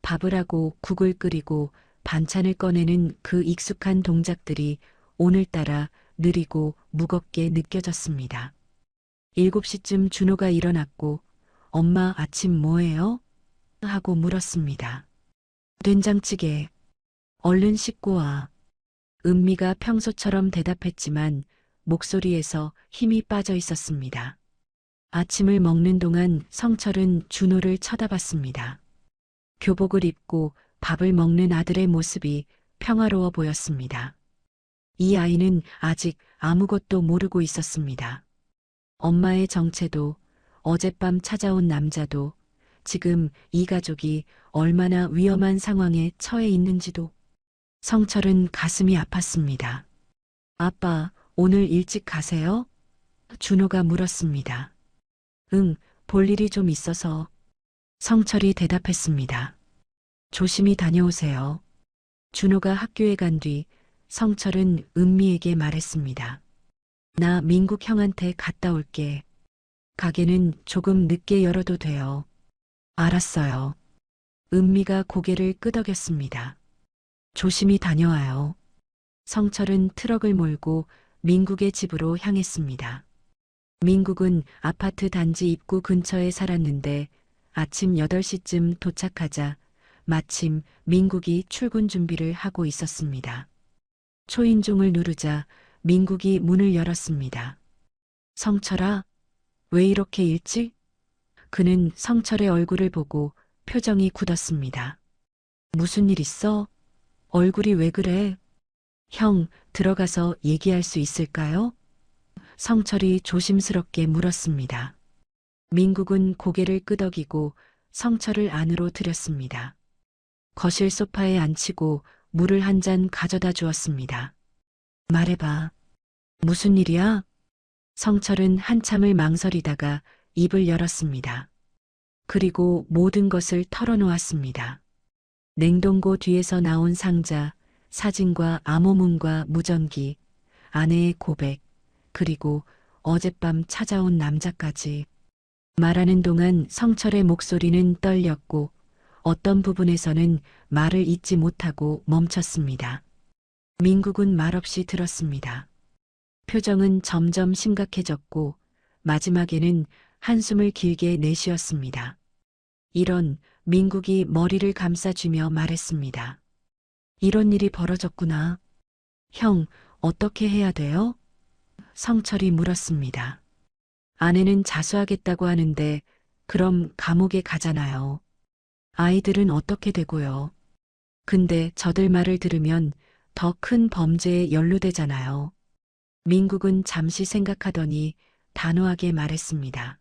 밥을 하고 국을 끓이고 반찬을 꺼내는 그 익숙한 동작들이 오늘따라 느리고 무겁게 느껴졌습니다. 7시쯤 준호가 일어났고 엄마 아침 뭐해요? 하고 물었습니다. 된장찌개. 얼른 씻고 와. 은미가 평소처럼 대답했지만 목소리에서 힘이 빠져 있었습니다. 아침을 먹는 동안 성철은 준호를 쳐다봤습니다. 교복을 입고 밥을 먹는 아들의 모습이 평화로워 보였습니다. 이 아이는 아직 아무것도 모르고 있었습니다. 엄마의 정체도 어젯밤 찾아온 남자도 지금 이 가족이 얼마나 위험한 상황에 처해 있는지도. 성철은 가슴이 아팠습니다. 아빠, 오늘 일찍 가세요? 준호가 물었습니다. 응, 볼 일이 좀 있어서. 성철이 대답했습니다. 조심히 다녀오세요. 준호가 학교에 간 뒤 성철은 은미에게 말했습니다. 나 민국 형한테 갔다 올게. 가게는 조금 늦게 열어도 돼요. 알았어요. 은미가 고개를 끄덕였습니다. 조심히 다녀와요. 성철은 트럭을 몰고 민국의 집으로 향했습니다. 민국은 아파트 단지 입구 근처에 살았는데 아침 8시쯤 도착하자 마침 민국이 출근 준비를 하고 있었습니다. 초인종을 누르자 민국이 문을 열었습니다. 성철아, 왜 이렇게 일찍? 그는 성철의 얼굴을 보고 표정이 굳었습니다. 무슨 일 있어? 얼굴이 왜 그래? 형, 들어가서 얘기할 수 있을까요? 성철이 조심스럽게 물었습니다. 민국은 고개를 끄덕이고 성철을 안으로 들였습니다. 거실 소파에 앉히고 물을 한 잔 가져다 주었습니다. 말해봐. 무슨 일이야? 성철은 한참을 망설이다가 입을 열었습니다. 그리고 모든 것을 털어놓았습니다. 냉동고 뒤에서 나온 상자, 사진과 암호문과 무전기, 아내의 고백, 그리고 어젯밤 찾아온 남자까지. 말하는 동안 성철의 목소리는 떨렸고 어떤 부분에서는 말을 잇지 못하고 멈췄습니다. 민국은 말없이 들었습니다. 표정은 점점 심각해졌고 마지막에는 한숨을 길게 내쉬었습니다. 이런 민국이 머리를 감싸쥐며 말했습니다. 이런 일이 벌어졌구나. 형, 어떻게 해야 돼요? 성철이 물었습니다. 아내는 자수하겠다고 하는데 그럼 감옥에 가잖아요. 아이들은 어떻게 되고요? 근데 저들 말을 들으면 더 큰 범죄에 연루되잖아요. 민국은 잠시 생각하더니 단호하게 말했습니다.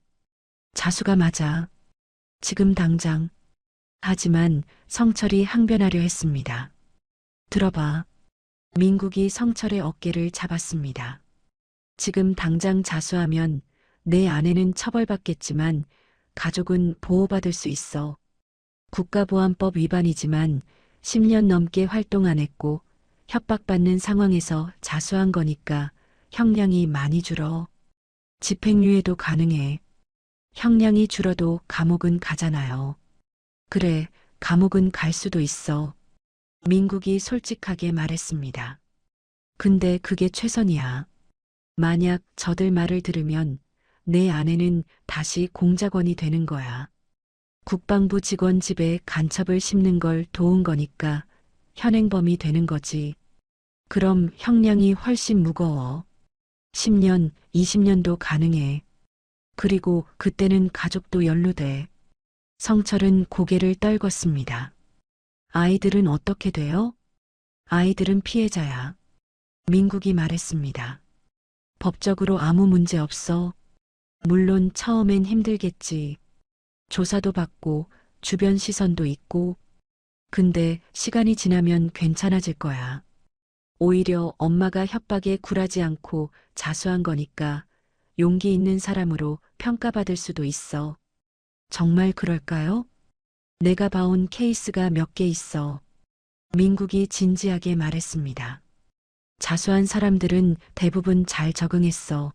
자수가 맞아. 지금 당장. 하지만 성철이 항변하려 했습니다. 들어봐. 민국이 성철의 어깨를 잡았습니다. 지금 당장 자수하면 내 아내는 처벌받겠지만 가족은 보호받을 수 있어. 국가보안법 위반이지만 10년 넘게 활동 안 했고 협박받는 상황에서 자수한 거니까 형량이 많이 줄어. 집행유예도 가능해. 형량이 줄어도 감옥은 가잖아요. 그래, 감옥은 갈 수도 있어. 민국이 솔직하게 말했습니다. 근데 그게 최선이야. 만약 저들 말을 들으면 내 아내는 다시 공작원이 되는 거야. 국방부 직원 집에 간첩을 심는 걸 도운 거니까 현행범이 되는 거지. 그럼 형량이 훨씬 무거워. 10년, 20년도 가능해. 그리고 그때는 가족도 연루돼. 성철은 고개를 떨궜습니다. 아이들은 어떻게 돼요? 아이들은 피해자야. 민국이 말했습니다. 법적으로 아무 문제 없어. 물론 처음엔 힘들겠지. 조사도 받고 주변 시선도 있고. 근데 시간이 지나면 괜찮아질 거야. 오히려 엄마가 협박에 굴하지 않고 자수한 거니까 용기 있는 사람으로 평가받을 수도 있어. 정말 그럴까요? 내가 봐온 케이스가 몇 개 있어. 민국이 진지하게 말했습니다. 자수한 사람들은 대부분 잘 적응했어.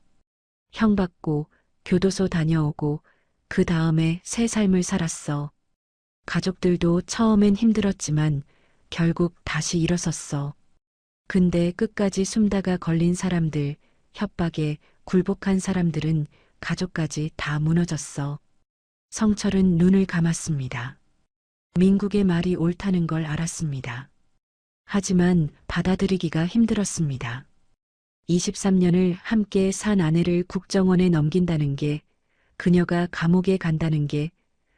형 받고 교도소 다녀오고 그 다음에 새 삶을 살았어. 가족들도 처음엔 힘들었지만 결국 다시 일어섰어. 근데 끝까지 숨다가 걸린 사람들, 협박에 굴복한 사람들은 가족까지 다 무너졌어. 성철은 눈을 감았습니다. 민국의 말이 옳다는 걸 알았습니다. 하지만 받아들이기가 힘들었습니다. 23년을 함께 산 아내를 국정원에 넘긴다는 게, 그녀가 감옥에 간다는 게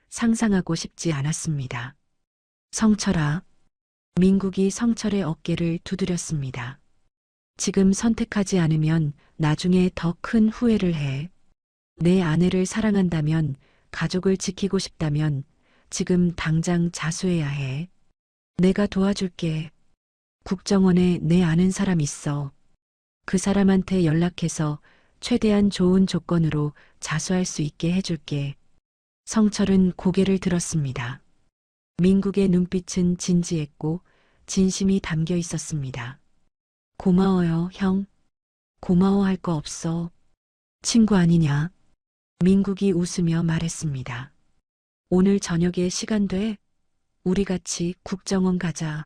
상상하고 싶지 않았습니다. 성철아. 민국이 성철의 어깨를 두드렸습니다. 지금 선택하지 않으면 나중에 더 큰 후회를 해. 내 아내를 사랑한다면, 가족을 지키고 싶다면 지금 당장 자수해야 해. 내가 도와줄게. 국정원에 내 아는 사람 있어. 그 사람한테 연락해서 최대한 좋은 조건으로 자수할 수 있게 해줄게. 성철은 고개를 들었습니다. 민국의 눈빛은 진지했고 진심이 담겨 있었습니다. 고마워요, 형. 고마워할 거 없어. 친구 아니냐? 민국이 웃으며 말했습니다. 오늘 저녁에 시간 돼? 우리 같이 국정원 가자.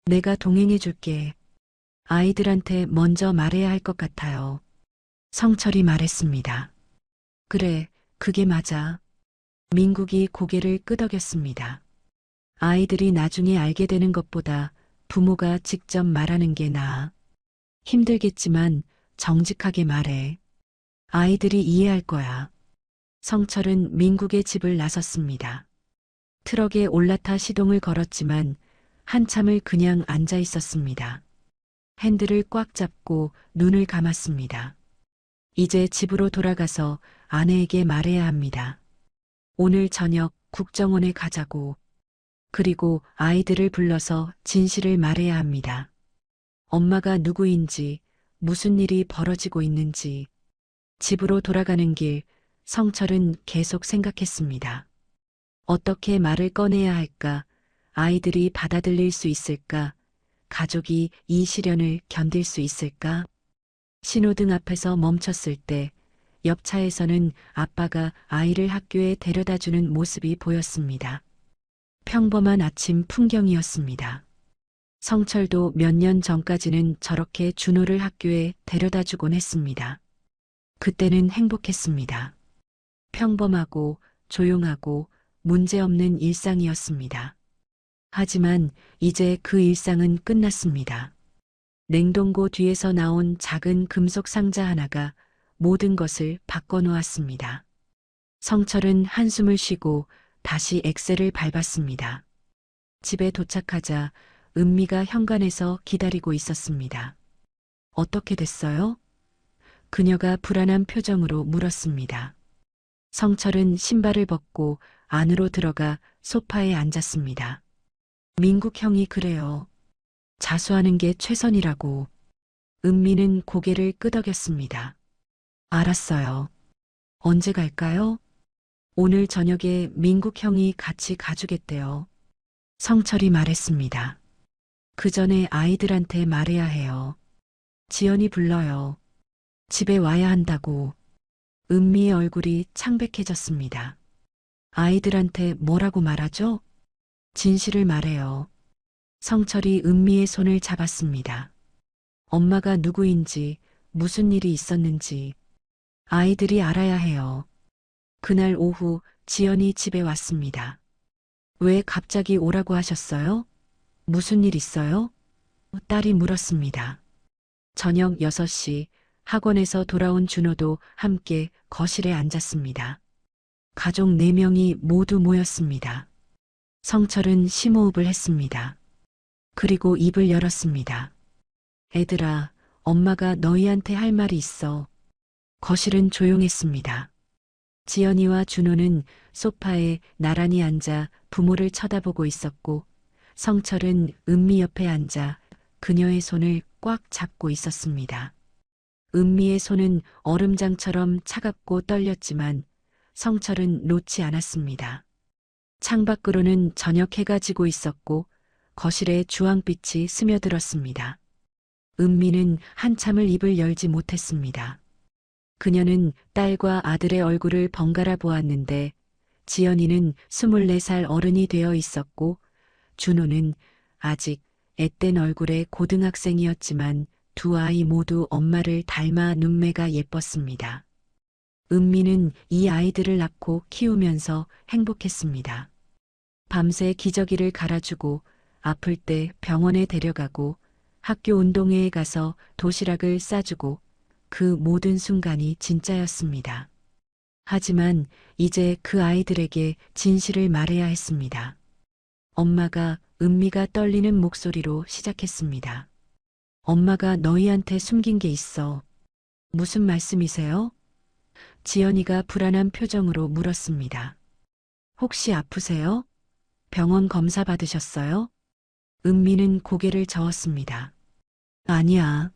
내가 동행해 줄게. 아이들한테 먼저 말해야 할 것 같아요. 성철이 말했습니다. 그래, 그게 맞아. 민국이 고개를 끄덕였습니다. 아이들이 나중에 알게 되는 것보다 부모가 직접 말하는 게 나아. 힘들겠지만 정직하게 말해. 아이들이 이해할 거야. 성철은 민국의 집을 나섰습니다. 트럭에 올라타 시동을 걸었지만 한참을 그냥 앉아 있었습니다. 핸들을 꽉 잡고 눈을 감았습니다. 이제 집으로 돌아가서 아내에게 말해야 합니다. 오늘 저녁 국정원에 가자고. 그리고 아이들을 불러서 진실을 말해야 합니다. 엄마가 누구인지, 무슨 일이 벌어지고 있는지. 집으로 돌아가는 길, 성철은 계속 생각했습니다. 어떻게 말을 꺼내야 할까? 아이들이 받아들일 수 있을까? 가족이 이 시련을 견딜 수 있을까? 신호등 앞에서 멈췄을 때 옆차에서는 아빠가 아이를 학교에 데려다 주는 모습이 보였습니다. 평범한 아침 풍경이었습니다. 성철도 몇 년 전까지는 저렇게 준호를 학교에 데려다 주곤 했습니다. 그때는 행복했습니다. 평범하고 조용하고 문제없는 일상이었습니다. 하지만 이제 그 일상은 끝났습니다. 냉동고 뒤에서 나온 작은 금속 상자 하나가 모든 것을 바꿔놓았습니다. 성철은 한숨을 쉬고 다시 엑셀을 밟았습니다. 집에 도착하자 은미가 현관에서 기다리고 있었습니다. 어떻게 됐어요? 그녀가 불안한 표정으로 물었습니다. 성철은 신발을 벗고 안으로 들어가 소파에 앉았습니다. 민국 형이 그래요. 자수하는 게 최선이라고. 은미는 고개를 끄덕였습니다. 알았어요. 언제 갈까요? 오늘 저녁에 민국 형이 같이 가주겠대요. 성철이 말했습니다. 그 전에 아이들한테 말해야 해요. 지연이 불러요. 집에 와야 한다고. 은미의 얼굴이 창백해졌습니다. 아이들한테 뭐라고 말하죠? 진실을 말해요. 성철이 은미의 손을 잡았습니다. 엄마가 누구인지, 무슨 일이 있었는지 아이들이 알아야 해요. 그날 오후 지연이 집에 왔습니다. 왜 갑자기 오라고 하셨어요? 무슨 일 있어요? 딸이 물었습니다. 저녁 6시 학원에서 돌아온 준호도 함께 거실에 앉았습니다. 가족 4명이 모두 모였습니다. 성철은 심호흡을 했습니다. 그리고 입을 열었습니다. 애들아, 엄마가 너희한테 할 말이 있어. 거실은 조용했습니다. 지연이와 준호는 소파에 나란히 앉아 부모를 쳐다보고 있었고 성철은 은미 옆에 앉아 그녀의 손을 꽉 잡고 있었습니다. 은미의 손은 얼음장처럼 차갑고 떨렸지만 성철은 놓지 않았습니다. 창밖으로는 저녁 해가 지고 있었고 거실에 주황빛이 스며들었습니다. 은미는 한참을 입을 열지 못했습니다. 그녀는 딸과 아들의 얼굴을 번갈아 보았는데 지연이는 24살 어른이 되어 있었고 준호는 아직 앳된 얼굴의 고등학생이었지만 두 아이 모두 엄마를 닮아 눈매가 예뻤습니다. 은미는 이 아이들을 낳고 키우면서 행복했습니다. 밤새 기저귀를 갈아주고 아플 때 병원에 데려가고 학교 운동회에 가서 도시락을 싸주고 그 모든 순간이 진짜였습니다. 하지만 이제 그 아이들에게 진실을 말해야 했습니다. 엄마가 은미가 떨리는 목소리로 시작했습니다. 엄마가 너희한테 숨긴 게 있어. 무슨 말씀이세요? 지연이가 불안한 표정으로 물었습니다. 혹시 아프세요? 병원 검사 받으셨어요? 은미는 고개를 저었습니다. 아니야.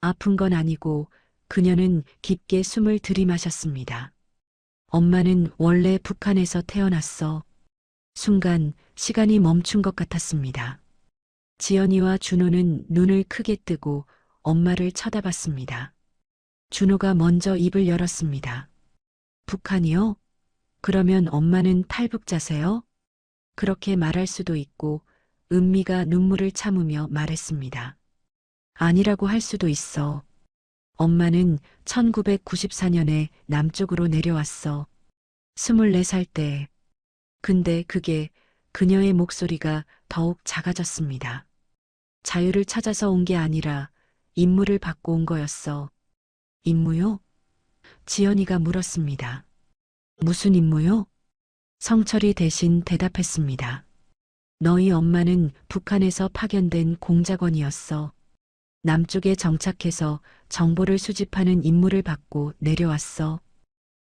아픈 건 아니고 그녀는 깊게 숨을 들이마셨습니다. 엄마는 원래 북한에서 태어났어. 순간 시간이 멈춘 것 같았습니다. 지연이와 준호는 눈을 크게 뜨고 엄마를 쳐다봤습니다. 준호가 먼저 입을 열었습니다. 북한이요? 그러면 엄마는 탈북자세요? 그렇게 말할 수도 있고 은미가 눈물을 참으며 말했습니다. 아니라고 할 수도 있어. 엄마는 1994년에 남쪽으로 내려왔어. 24살 때. 근데 그게 그녀의 목소리가 더욱 작아졌습니다. 자유를 찾아서 온 게 아니라 임무를 받고 온 거였어. 임무요? 지연이가 물었습니다. 무슨 임무요? 성철이 대신 대답했습니다. 너희 엄마는 북한에서 파견된 공작원이었어. 남쪽에 정착해서 정보를 수집하는 임무를 받고 내려왔어.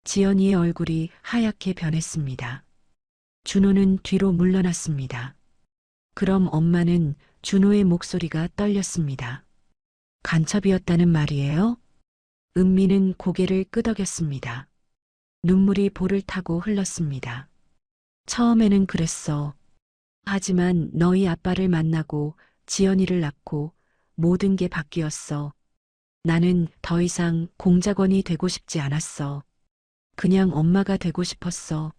지연이의 얼굴이 하얗게 변했습니다. 준호는 뒤로 물러났습니다. 그럼 엄마는 준호의 목소리가 떨렸습니다. 간첩이었다는 말이에요? 은미는 고개를 끄덕였습니다. 눈물이 볼을 타고 흘렀습니다. 처음에는 그랬어. 하지만 너희 아빠를 만나고 지연이를 낳고 모든 게 바뀌었어. 나는 더 이상 공작원이 되고 싶지 않았어. 그냥 엄마가 되고 싶었어.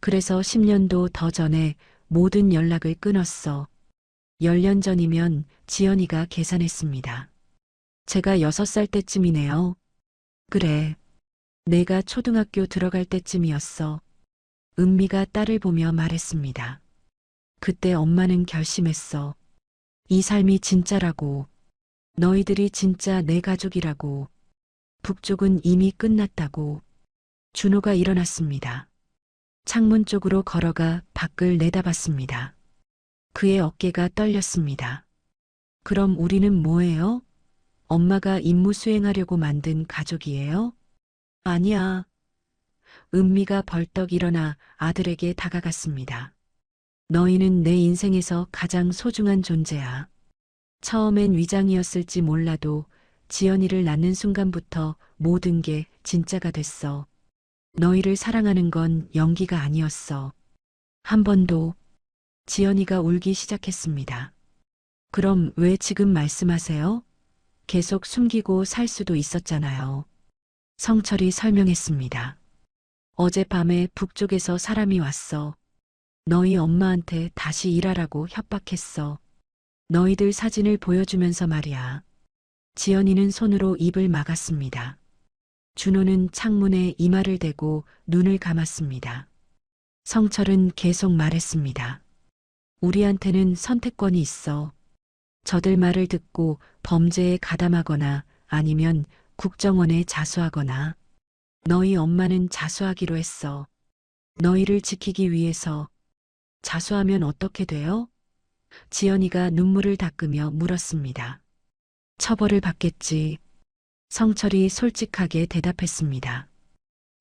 그래서 10년도 더 전에 모든 연락을 끊었어. 10년 전이면 지연이가 계산했습니다. 제가 6살 때쯤이네요. 그래. 내가 초등학교 들어갈 때쯤이었어. 은미가 딸을 보며 말했습니다. 그때 엄마는 결심했어. 이 삶이 진짜라고. 너희들이 진짜 내 가족이라고. 북쪽은 이미 끝났다고. 준호가 일어났습니다. 창문 쪽으로 걸어가 밖을 내다봤습니다. 그의 어깨가 떨렸습니다. 그럼 우리는 뭐예요? 엄마가 임무 수행하려고 만든 가족이에요? 아니야. 은미가 벌떡 일어나 아들에게 다가갔습니다. 너희는 내 인생에서 가장 소중한 존재야. 처음엔 위장이었을지 몰라도 지연이를 낳는 순간부터 모든 게 진짜가 됐어. 너희를 사랑하는 건 연기가 아니었어. 한 번도. 지연이가 울기 시작했습니다. 그럼 왜 지금 말씀하세요? 계속 숨기고 살 수도 있었잖아요. 성철이 설명했습니다. 어젯밤에 북쪽에서 사람이 왔어. 너희 엄마한테 다시 일하라고 협박했어. 너희들 사진을 보여주면서 말이야. 지연이는 손으로 입을 막았습니다. 준호는 창문에 이마를 대고 눈을 감았습니다. 성철은 계속 말했습니다. 우리한테는 선택권이 있어. 저들 말을 듣고 범죄에 가담하거나 아니면 국정원에 자수하거나. 너희 엄마는 자수하기로 했어. 너희를 지키기 위해서. 자수하면 어떻게 돼요? 지연이가 눈물을 닦으며 물었습니다. 처벌을 받겠지. 성철이 솔직하게 대답했습니다.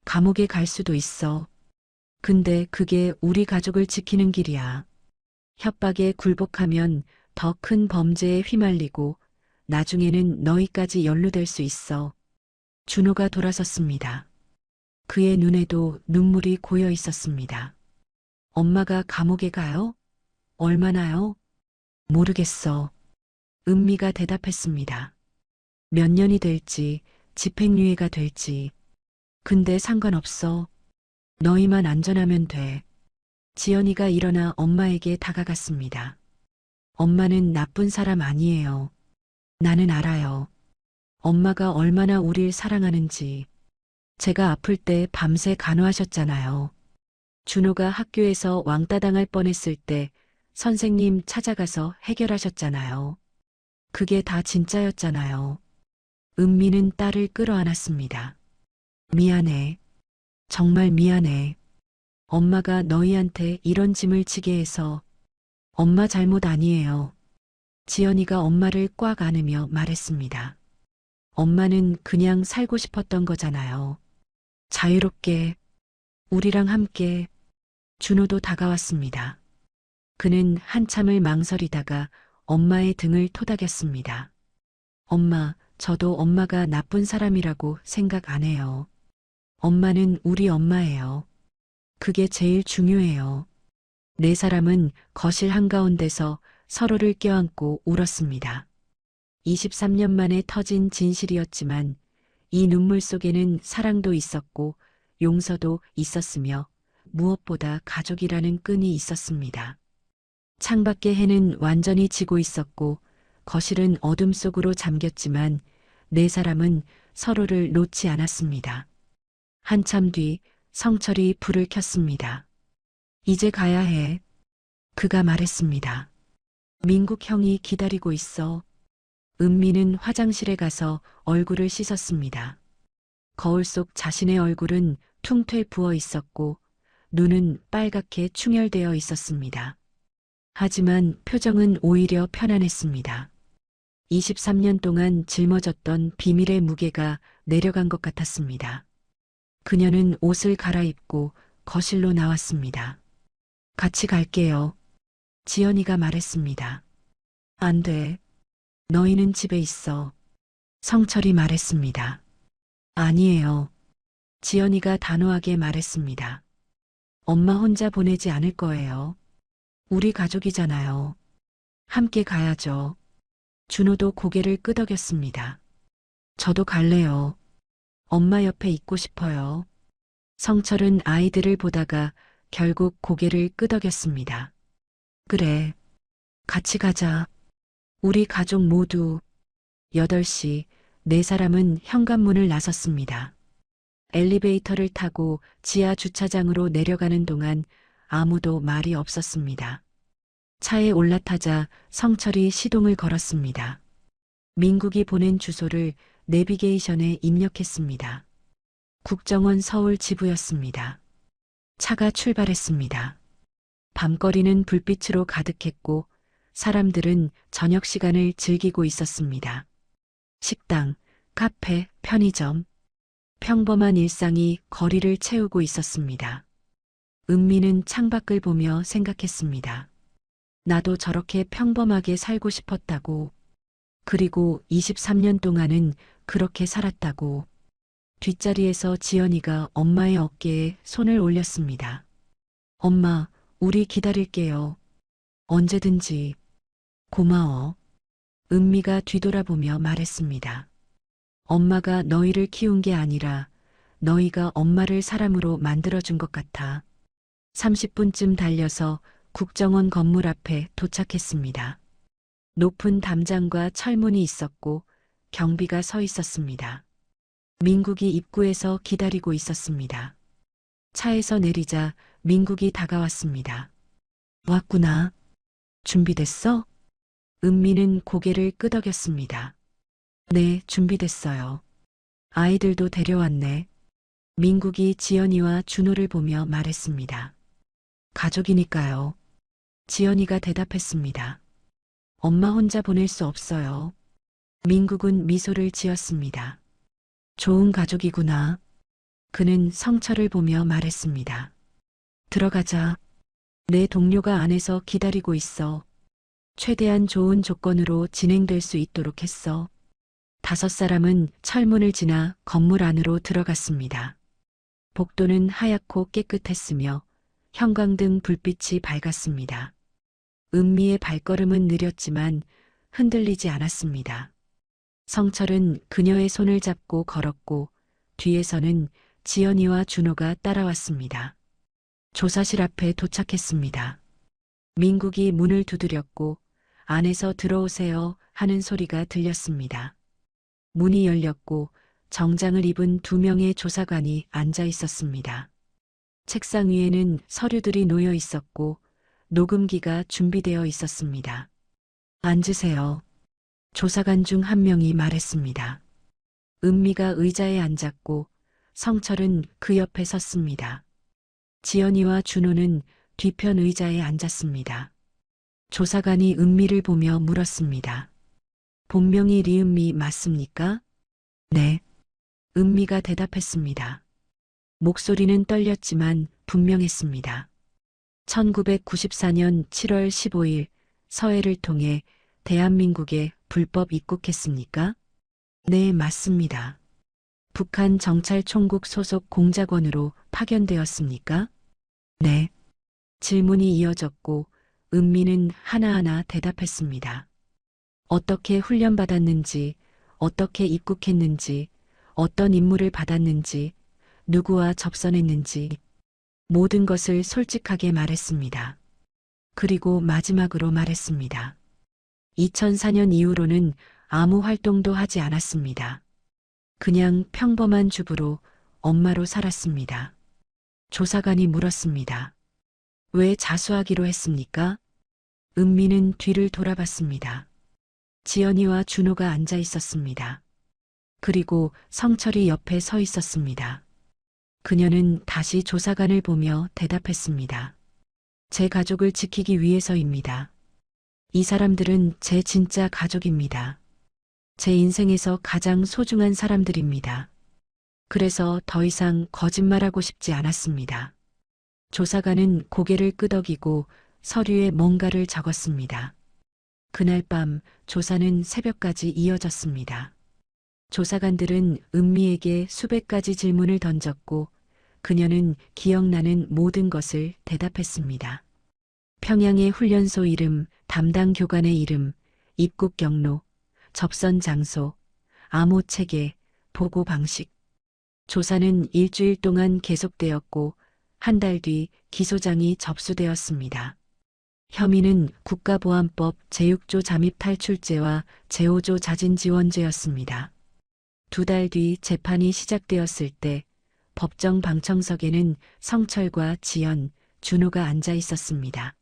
감옥에 갈 수도 있어. 근데 그게 우리 가족을 지키는 길이야. 협박에 굴복하면 더 큰 범죄에 휘말리고 나중에는 너희까지 연루될 수 있어. 준호가 돌아섰습니다. 그의 눈에도 눈물이 고여 있었습니다. 엄마가 감옥에 가요? 얼마나요? 모르겠어. 은미가 대답했습니다. 몇 년이 될지, 집행유예가 될지. 근데 상관없어. 너희만 안전하면 돼. 지연이가 일어나 엄마에게 다가갔습니다. 엄마는 나쁜 사람 아니에요. 나는 알아요. 엄마가 얼마나 우릴 사랑하는지. 제가 아플 때 밤새 간호하셨잖아요. 준호가 학교에서 왕따 당할 뻔했을 때 선생님 찾아가서 해결하셨잖아요. 그게 다 진짜였잖아요. 은미는 딸을 끌어안았습니다. 미안해. 정말 미안해. 엄마가 너희한테 이런 짐을 지게 해서. 엄마 잘못 아니에요. 지연이가 엄마를 꽉 안으며 말했습니다. 엄마는 그냥 살고 싶었던 거잖아요. 자유롭게, 우리랑 함께. 준호도 다가왔습니다. 그는 한참을 망설이다가 엄마의 등을 토닥였습니다. 엄마, 저도 엄마가 나쁜 사람이라고 생각 안 해요. 엄마는 우리 엄마예요. 그게 제일 중요해요. 네 사람은 거실 한가운데서 서로를 껴안고 울었습니다. 23년 만에 터진 진실이었지만 이 눈물 속에는 사랑도 있었고 용서도 있었으며 무엇보다 가족이라는 끈이 있었습니다. 창밖의 해는 완전히 지고 있었고 거실은 어둠 속으로 잠겼지만 네 사람은 서로를 놓지 않았습니다. 한참 뒤 성철이 불을 켰습니다. 이제 가야 해. 그가 말했습니다. 민국 형이 기다리고 있어. 은미는 화장실에 가서 얼굴을 씻었습니다. 거울 속 자신의 얼굴은 퉁퇴 부어 있었고 눈은 빨갛게 충혈되어 있었습니다. 하지만 표정은 오히려 편안했습니다. 23년 동안 짊어졌던 비밀의 무게가 내려간 것 같았습니다. 그녀는 옷을 갈아입고 거실로 나왔습니다. 같이 갈게요. 지연이가 말했습니다. 안 돼. 너희는 집에 있어. 성철이 말했습니다. 아니에요. 지연이가 단호하게 말했습니다. 엄마 혼자 보내지 않을 거예요. 우리 가족이잖아요. 함께 가야죠. 준호도 고개를 끄덕였습니다. 저도 갈래요. 엄마 옆에 있고 싶어요. 성철은 아이들을 보다가 결국 고개를 끄덕였습니다. 그래. 같이 가자. 우리 가족 모두. 8시, 네 사람은 현관문을 나섰습니다. 엘리베이터를 타고 지하 주차장으로 내려가는 동안 아무도 말이 없었습니다. 차에 올라타자 성철이 시동을 걸었습니다. 민국이 보낸 주소를 내비게이션에 입력했습니다. 국정원 서울 지부였습니다. 차가 출발했습니다. 밤거리는 불빛으로 가득했고 사람들은 저녁 시간을 즐기고 있었습니다. 식당, 카페, 편의점. 평범한 일상이 거리를 채우고 있었습니다. 은미는 창밖을 보며 생각했습니다. 나도 저렇게 평범하게 살고 싶었다고. 그리고 23년 동안은 그렇게 살았다고. 뒷자리에서 지연이가 엄마의 어깨에 손을 올렸습니다. 엄마, 우리 기다릴게요. 언제든지. 고마워. 은미가 뒤돌아보며 말했습니다. 엄마가 너희를 키운 게 아니라 너희가 엄마를 사람으로 만들어준 것 같아. 30분쯤 달려서 국정원 건물 앞에 도착했습니다. 높은 담장과 철문이 있었고 경비가 서 있었습니다. 민국이 입구에서 기다리고 있었습니다. 차에서 내리자 민국이 다가왔습니다. 왔구나. 준비됐어? 은미는 고개를 끄덕였습니다. 네, 준비됐어요. 아이들도 데려왔네. 민국이 지연이와 준호를 보며 말했습니다. 가족이니까요. 지연이가 대답했습니다. 엄마 혼자 보낼 수 없어요. 민국은 미소를 지었습니다. 좋은 가족이구나. 그는 성철을 보며 말했습니다. 들어가자. 내 동료가 안에서 기다리고 있어. 최대한 좋은 조건으로 진행될 수 있도록 했어. 5사람은 철문을 지나 건물 안으로 들어갔습니다. 복도는 하얗고 깨끗했으며 형광등 불빛이 밝았습니다. 은미의 발걸음은 느렸지만 흔들리지 않았습니다. 성철은 그녀의 손을 잡고 걸었고 뒤에서는 지연이와 준호가 따라왔습니다. 조사실 앞에 도착했습니다. 민국이 문을 두드렸고 안에서 들어오세요 하는 소리가 들렸습니다. 문이 열렸고 정장을 입은 2명의 조사관이 앉아 있었습니다. 책상 위에는 서류들이 놓여 있었고 녹음기가 준비되어 있었습니다. 앉으세요. 조사관 중 한 명이 말했습니다. 은미가 의자에 앉았고 성철은 그 옆에 섰습니다. 지연이와 준호는 뒤편 의자에 앉았습니다. 조사관이 은미를 보며 물었습니다. 본명이 리은미 맞습니까? 네. 은미가 대답했습니다. 목소리는 떨렸지만 분명했습니다. 1994년 7월 15일 서해를 통해 대한민국에 불법 입국했습니까? 네, 맞습니다. 북한 정찰총국 소속 공작원으로 파견되었습니까? 네. 질문이 이어졌고 은미는 하나하나 대답했습니다. 어떻게 훈련받았는지, 어떻게 입국했는지, 어떤 임무를 받았는지, 누구와 접선했는지 모든 것을 솔직하게 말했습니다. 그리고 마지막으로 말했습니다. 2004년 이후로는 아무 활동도 하지 않았습니다. 그냥 평범한 주부로 엄마로 살았습니다. 조사관이 물었습니다. 왜 자수하기로 했습니까? 은미는 뒤를 돌아봤습니다. 지연이와 준호가 앉아 있었습니다. 그리고 성철이 옆에 서 있었습니다. 그녀는 다시 조사관을 보며 대답했습니다. 제 가족을 지키기 위해서입니다. 이 사람들은 제 진짜 가족입니다. 제 인생에서 가장 소중한 사람들입니다. 그래서 더 이상 거짓말하고 싶지 않았습니다. 조사관은 고개를 끄덕이고 서류에 뭔가를 적었습니다. 그날 밤 조사는 새벽까지 이어졌습니다. 조사관들은 은미에게 수백 가지 질문을 던졌고 그녀는 기억나는 모든 것을 대답했습니다. 평양의 훈련소 이름, 담당 교관의 이름, 입국 경로, 접선 장소, 암호 체계, 보고 방식. 조사는 일주일 동안 계속되었고 한 달 뒤 기소장이 접수되었습니다. 혐의는 국가보안법 제6조 잠입탈출죄와 제5조 자진지원죄였습니다. 2달 뒤 재판이 시작되었을 때 법정 방청석에는 성철과 지연, 준호가 앉아 있었습니다.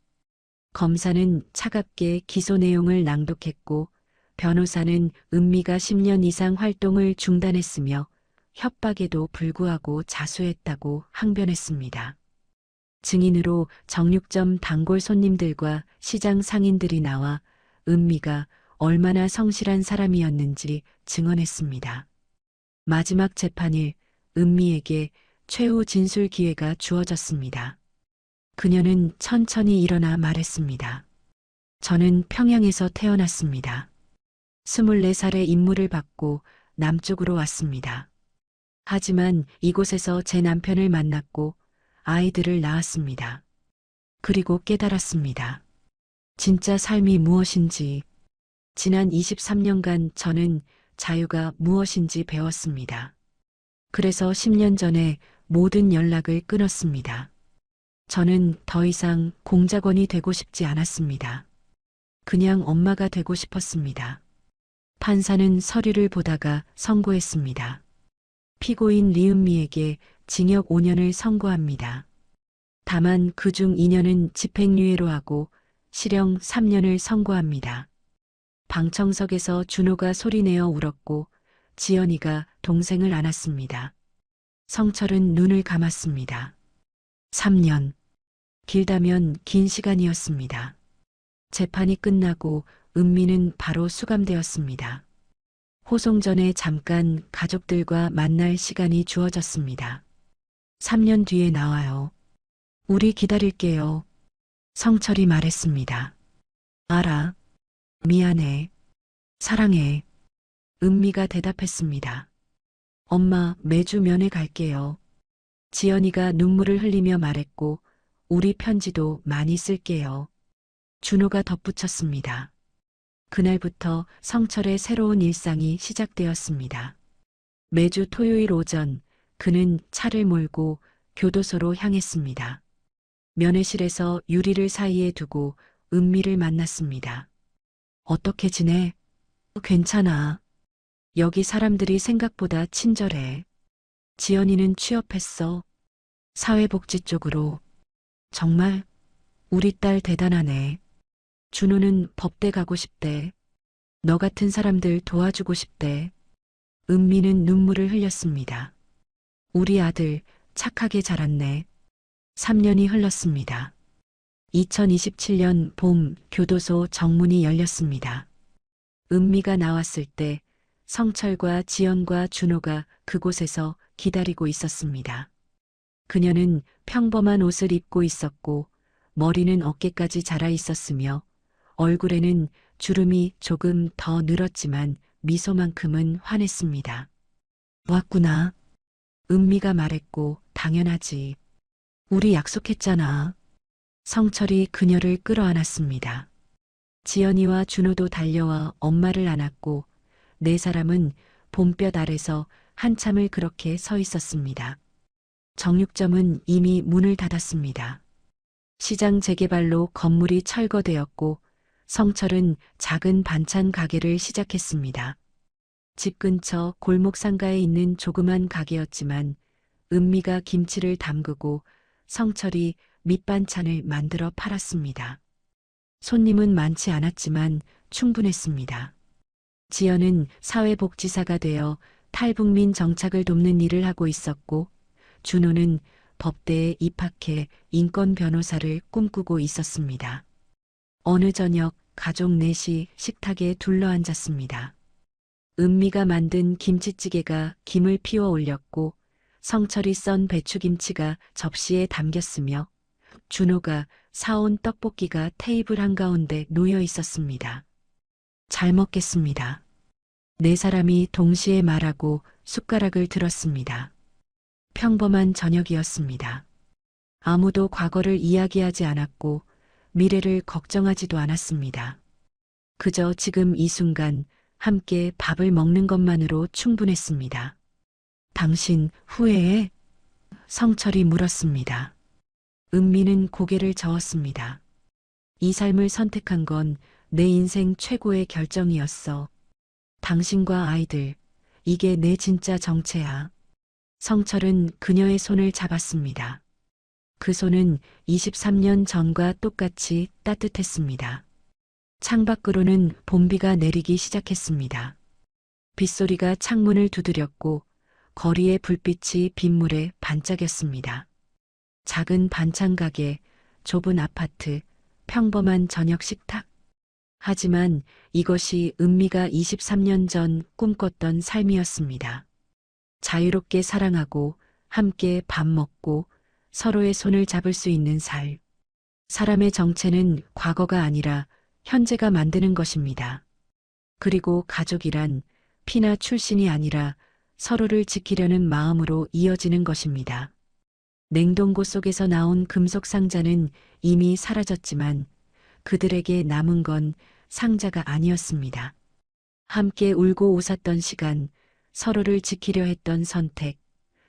검사는 차갑게 기소 내용을 낭독했고 변호사는 은미가 10년 이상 활동을 중단했으며 협박에도 불구하고 자수했다고 항변했습니다. 증인으로 정육점 단골 손님들과 시장 상인들이 나와 은미가 얼마나 성실한 사람이었는지 증언했습니다. 마지막 재판일 은미에게 최후 진술 기회가 주어졌습니다. 그녀는 천천히 일어나 말했습니다. 저는 평양에서 태어났습니다. 24살에 임무를 받고 남쪽으로 왔습니다. 하지만 이곳에서 제 남편을 만났고 아이들을 낳았습니다. 그리고 깨달았습니다. 진짜 삶이 무엇인지. 지난 23년간 저는 자유가 무엇인지 배웠습니다. 그래서 10년 전에 모든 연락을 끊었습니다. 저는 더 이상 공작원이 되고 싶지 않았습니다. 그냥 엄마가 되고 싶었습니다. 판사는 서류를 보다가 선고했습니다. 피고인 리은미에게 징역 5년을 선고합니다. 다만 그중 2년은 집행유예로 하고 실형 3년을 선고합니다. 방청석에서 준호가 소리내어 울었고 지연이가 동생을 안았습니다. 성철은 눈을 감았습니다. 3년. 길다면 긴 시간이었습니다. 재판이 끝나고 은미는 바로 수감되었습니다. 호송 전에 잠깐 가족들과 만날 시간이 주어졌습니다. 3년 뒤에 나와요. 우리 기다릴게요. 성철이 말했습니다. 알아. 미안해. 사랑해. 은미가 대답했습니다. 엄마, 매주 면회 갈게요. 지연이가 눈물을 흘리며 말했고 우리 편지도 많이 쓸게요. 준호가 덧붙였습니다. 그날부터 성철의 새로운 일상이 시작되었습니다. 매주 토요일 오전 그는 차를 몰고 교도소로 향했습니다. 면회실에서 유리를 사이에 두고 은미를 만났습니다. 어떻게 지내? 괜찮아. 여기 사람들이 생각보다 친절해. 지연이는 취업했어. 사회복지 쪽으로. 정말? 우리 딸 대단하네. 준호는 법대 가고 싶대. 너 같은 사람들 도와주고 싶대. 은미는 눈물을 흘렸습니다. 우리 아들 착하게 자랐네. 3년이 흘렀습니다. 2027년 봄 교도소 정문이 열렸습니다. 은미가 나왔을 때 성철과 지연과 준호가 그곳에서 기다리고 있었습니다. 그녀는 평범한 옷을 입고 있었고 머리는 어깨까지 자라 있었으며 얼굴에는 주름이 조금 더 늘었지만 미소만큼은 환했습니다. 왔구나. 은미가 말했고 당연하지. 우리 약속했잖아. 성철이 그녀를 끌어안았습니다. 지연이와 준호도 달려와 엄마를 안았고 네 사람은 봄볕 아래서 한참을 그렇게 서 있었습니다. 정육점은 이미 문을 닫았습니다. 시장 재개발로 건물이 철거되었고 성철은 작은 반찬 가게를 시작했습니다. 집 근처 골목 상가에 있는 조그만 가게였지만 은미가 김치를 담그고 성철이 밑반찬을 만들어 팔았습니다. 손님은 많지 않았지만 충분했습니다. 지연은 사회복지사가 되어 탈북민 정착을 돕는 일을 하고 있었고 준호는 법대에 입학해 인권 변호사를 꿈꾸고 있었습니다. 어느 저녁 가족 넷이 식탁에 둘러앉았습니다. 은미가 만든 김치찌개가 김을 피워 올렸고 성철이 썬 배추김치가 접시에 담겼으며 준호가 사온 떡볶이가 테이블 한가운데 놓여 있었습니다. 잘 먹겠습니다. 네 사람이 동시에 말하고 숟가락을 들었습니다. 평범한 저녁이었습니다. 아무도 과거를 이야기하지 않았고 미래를 걱정하지도 않았습니다. 그저 지금 이 순간 함께 밥을 먹는 것만으로 충분했습니다. 당신 후회해? 성철이 물었습니다. 은미는 고개를 저었습니다. 이 삶을 선택한 건 내 인생 최고의 결정이었어. 당신과 아이들, 이게 내 진짜 정체야. 성철은 그녀의 손을 잡았습니다. 그 손은 23년 전과 똑같이 따뜻했습니다. 창밖으로는 봄비가 내리기 시작했습니다. 빗소리가 창문을 두드렸고 거리의 불빛이 빗물에 반짝였습니다. 작은 반찬 가게, 좁은 아파트, 평범한 저녁 식탁. 하지만 이것이 은미가 23년 전 꿈꿨던 삶이었습니다. 자유롭게 사랑하고 함께 밥 먹고 서로의 손을 잡을 수 있는 삶. 사람의 정체는 과거가 아니라 현재가 만드는 것입니다. 그리고 가족이란 피나 출신이 아니라 서로를 지키려는 마음으로 이어지는 것입니다. 냉동고 속에서 나온 금속 상자는 이미 사라졌지만 그들에게 남은 건 상자가 아니었습니다. 함께 울고 웃었던 시간, 서로를 지키려 했던 선택,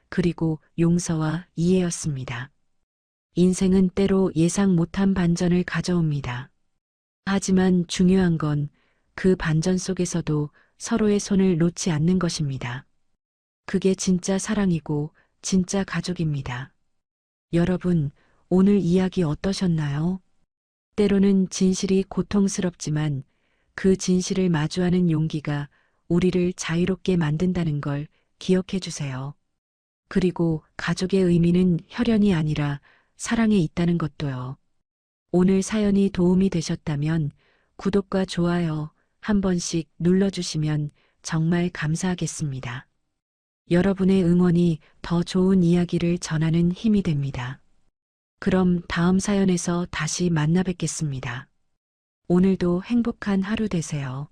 그리고 용서와 이해였습니다. 인생은 때로 예상 못한 반전을 가져옵니다. 하지만 중요한 건 그 반전 속에서도 서로의 손을 놓지 않는 것입니다. 그게 진짜 사랑이고 진짜 가족입니다. 여러분, 오늘 이야기 어떠셨나요? 때로는 진실이 고통스럽지만 그 진실을 마주하는 용기가 우리를 자유롭게 만든다는 걸 기억해 주세요. 그리고 가족의 의미는 혈연이 아니라 사랑에 있다는 것도요. 오늘 사연이 도움이 되셨다면 구독과 좋아요 한 번씩 눌러주시면 정말 감사하겠습니다. 여러분의 응원이 더 좋은 이야기를 전하는 힘이 됩니다. 그럼 다음 사연에서 다시 만나 뵙겠습니다. 오늘도 행복한 하루 되세요.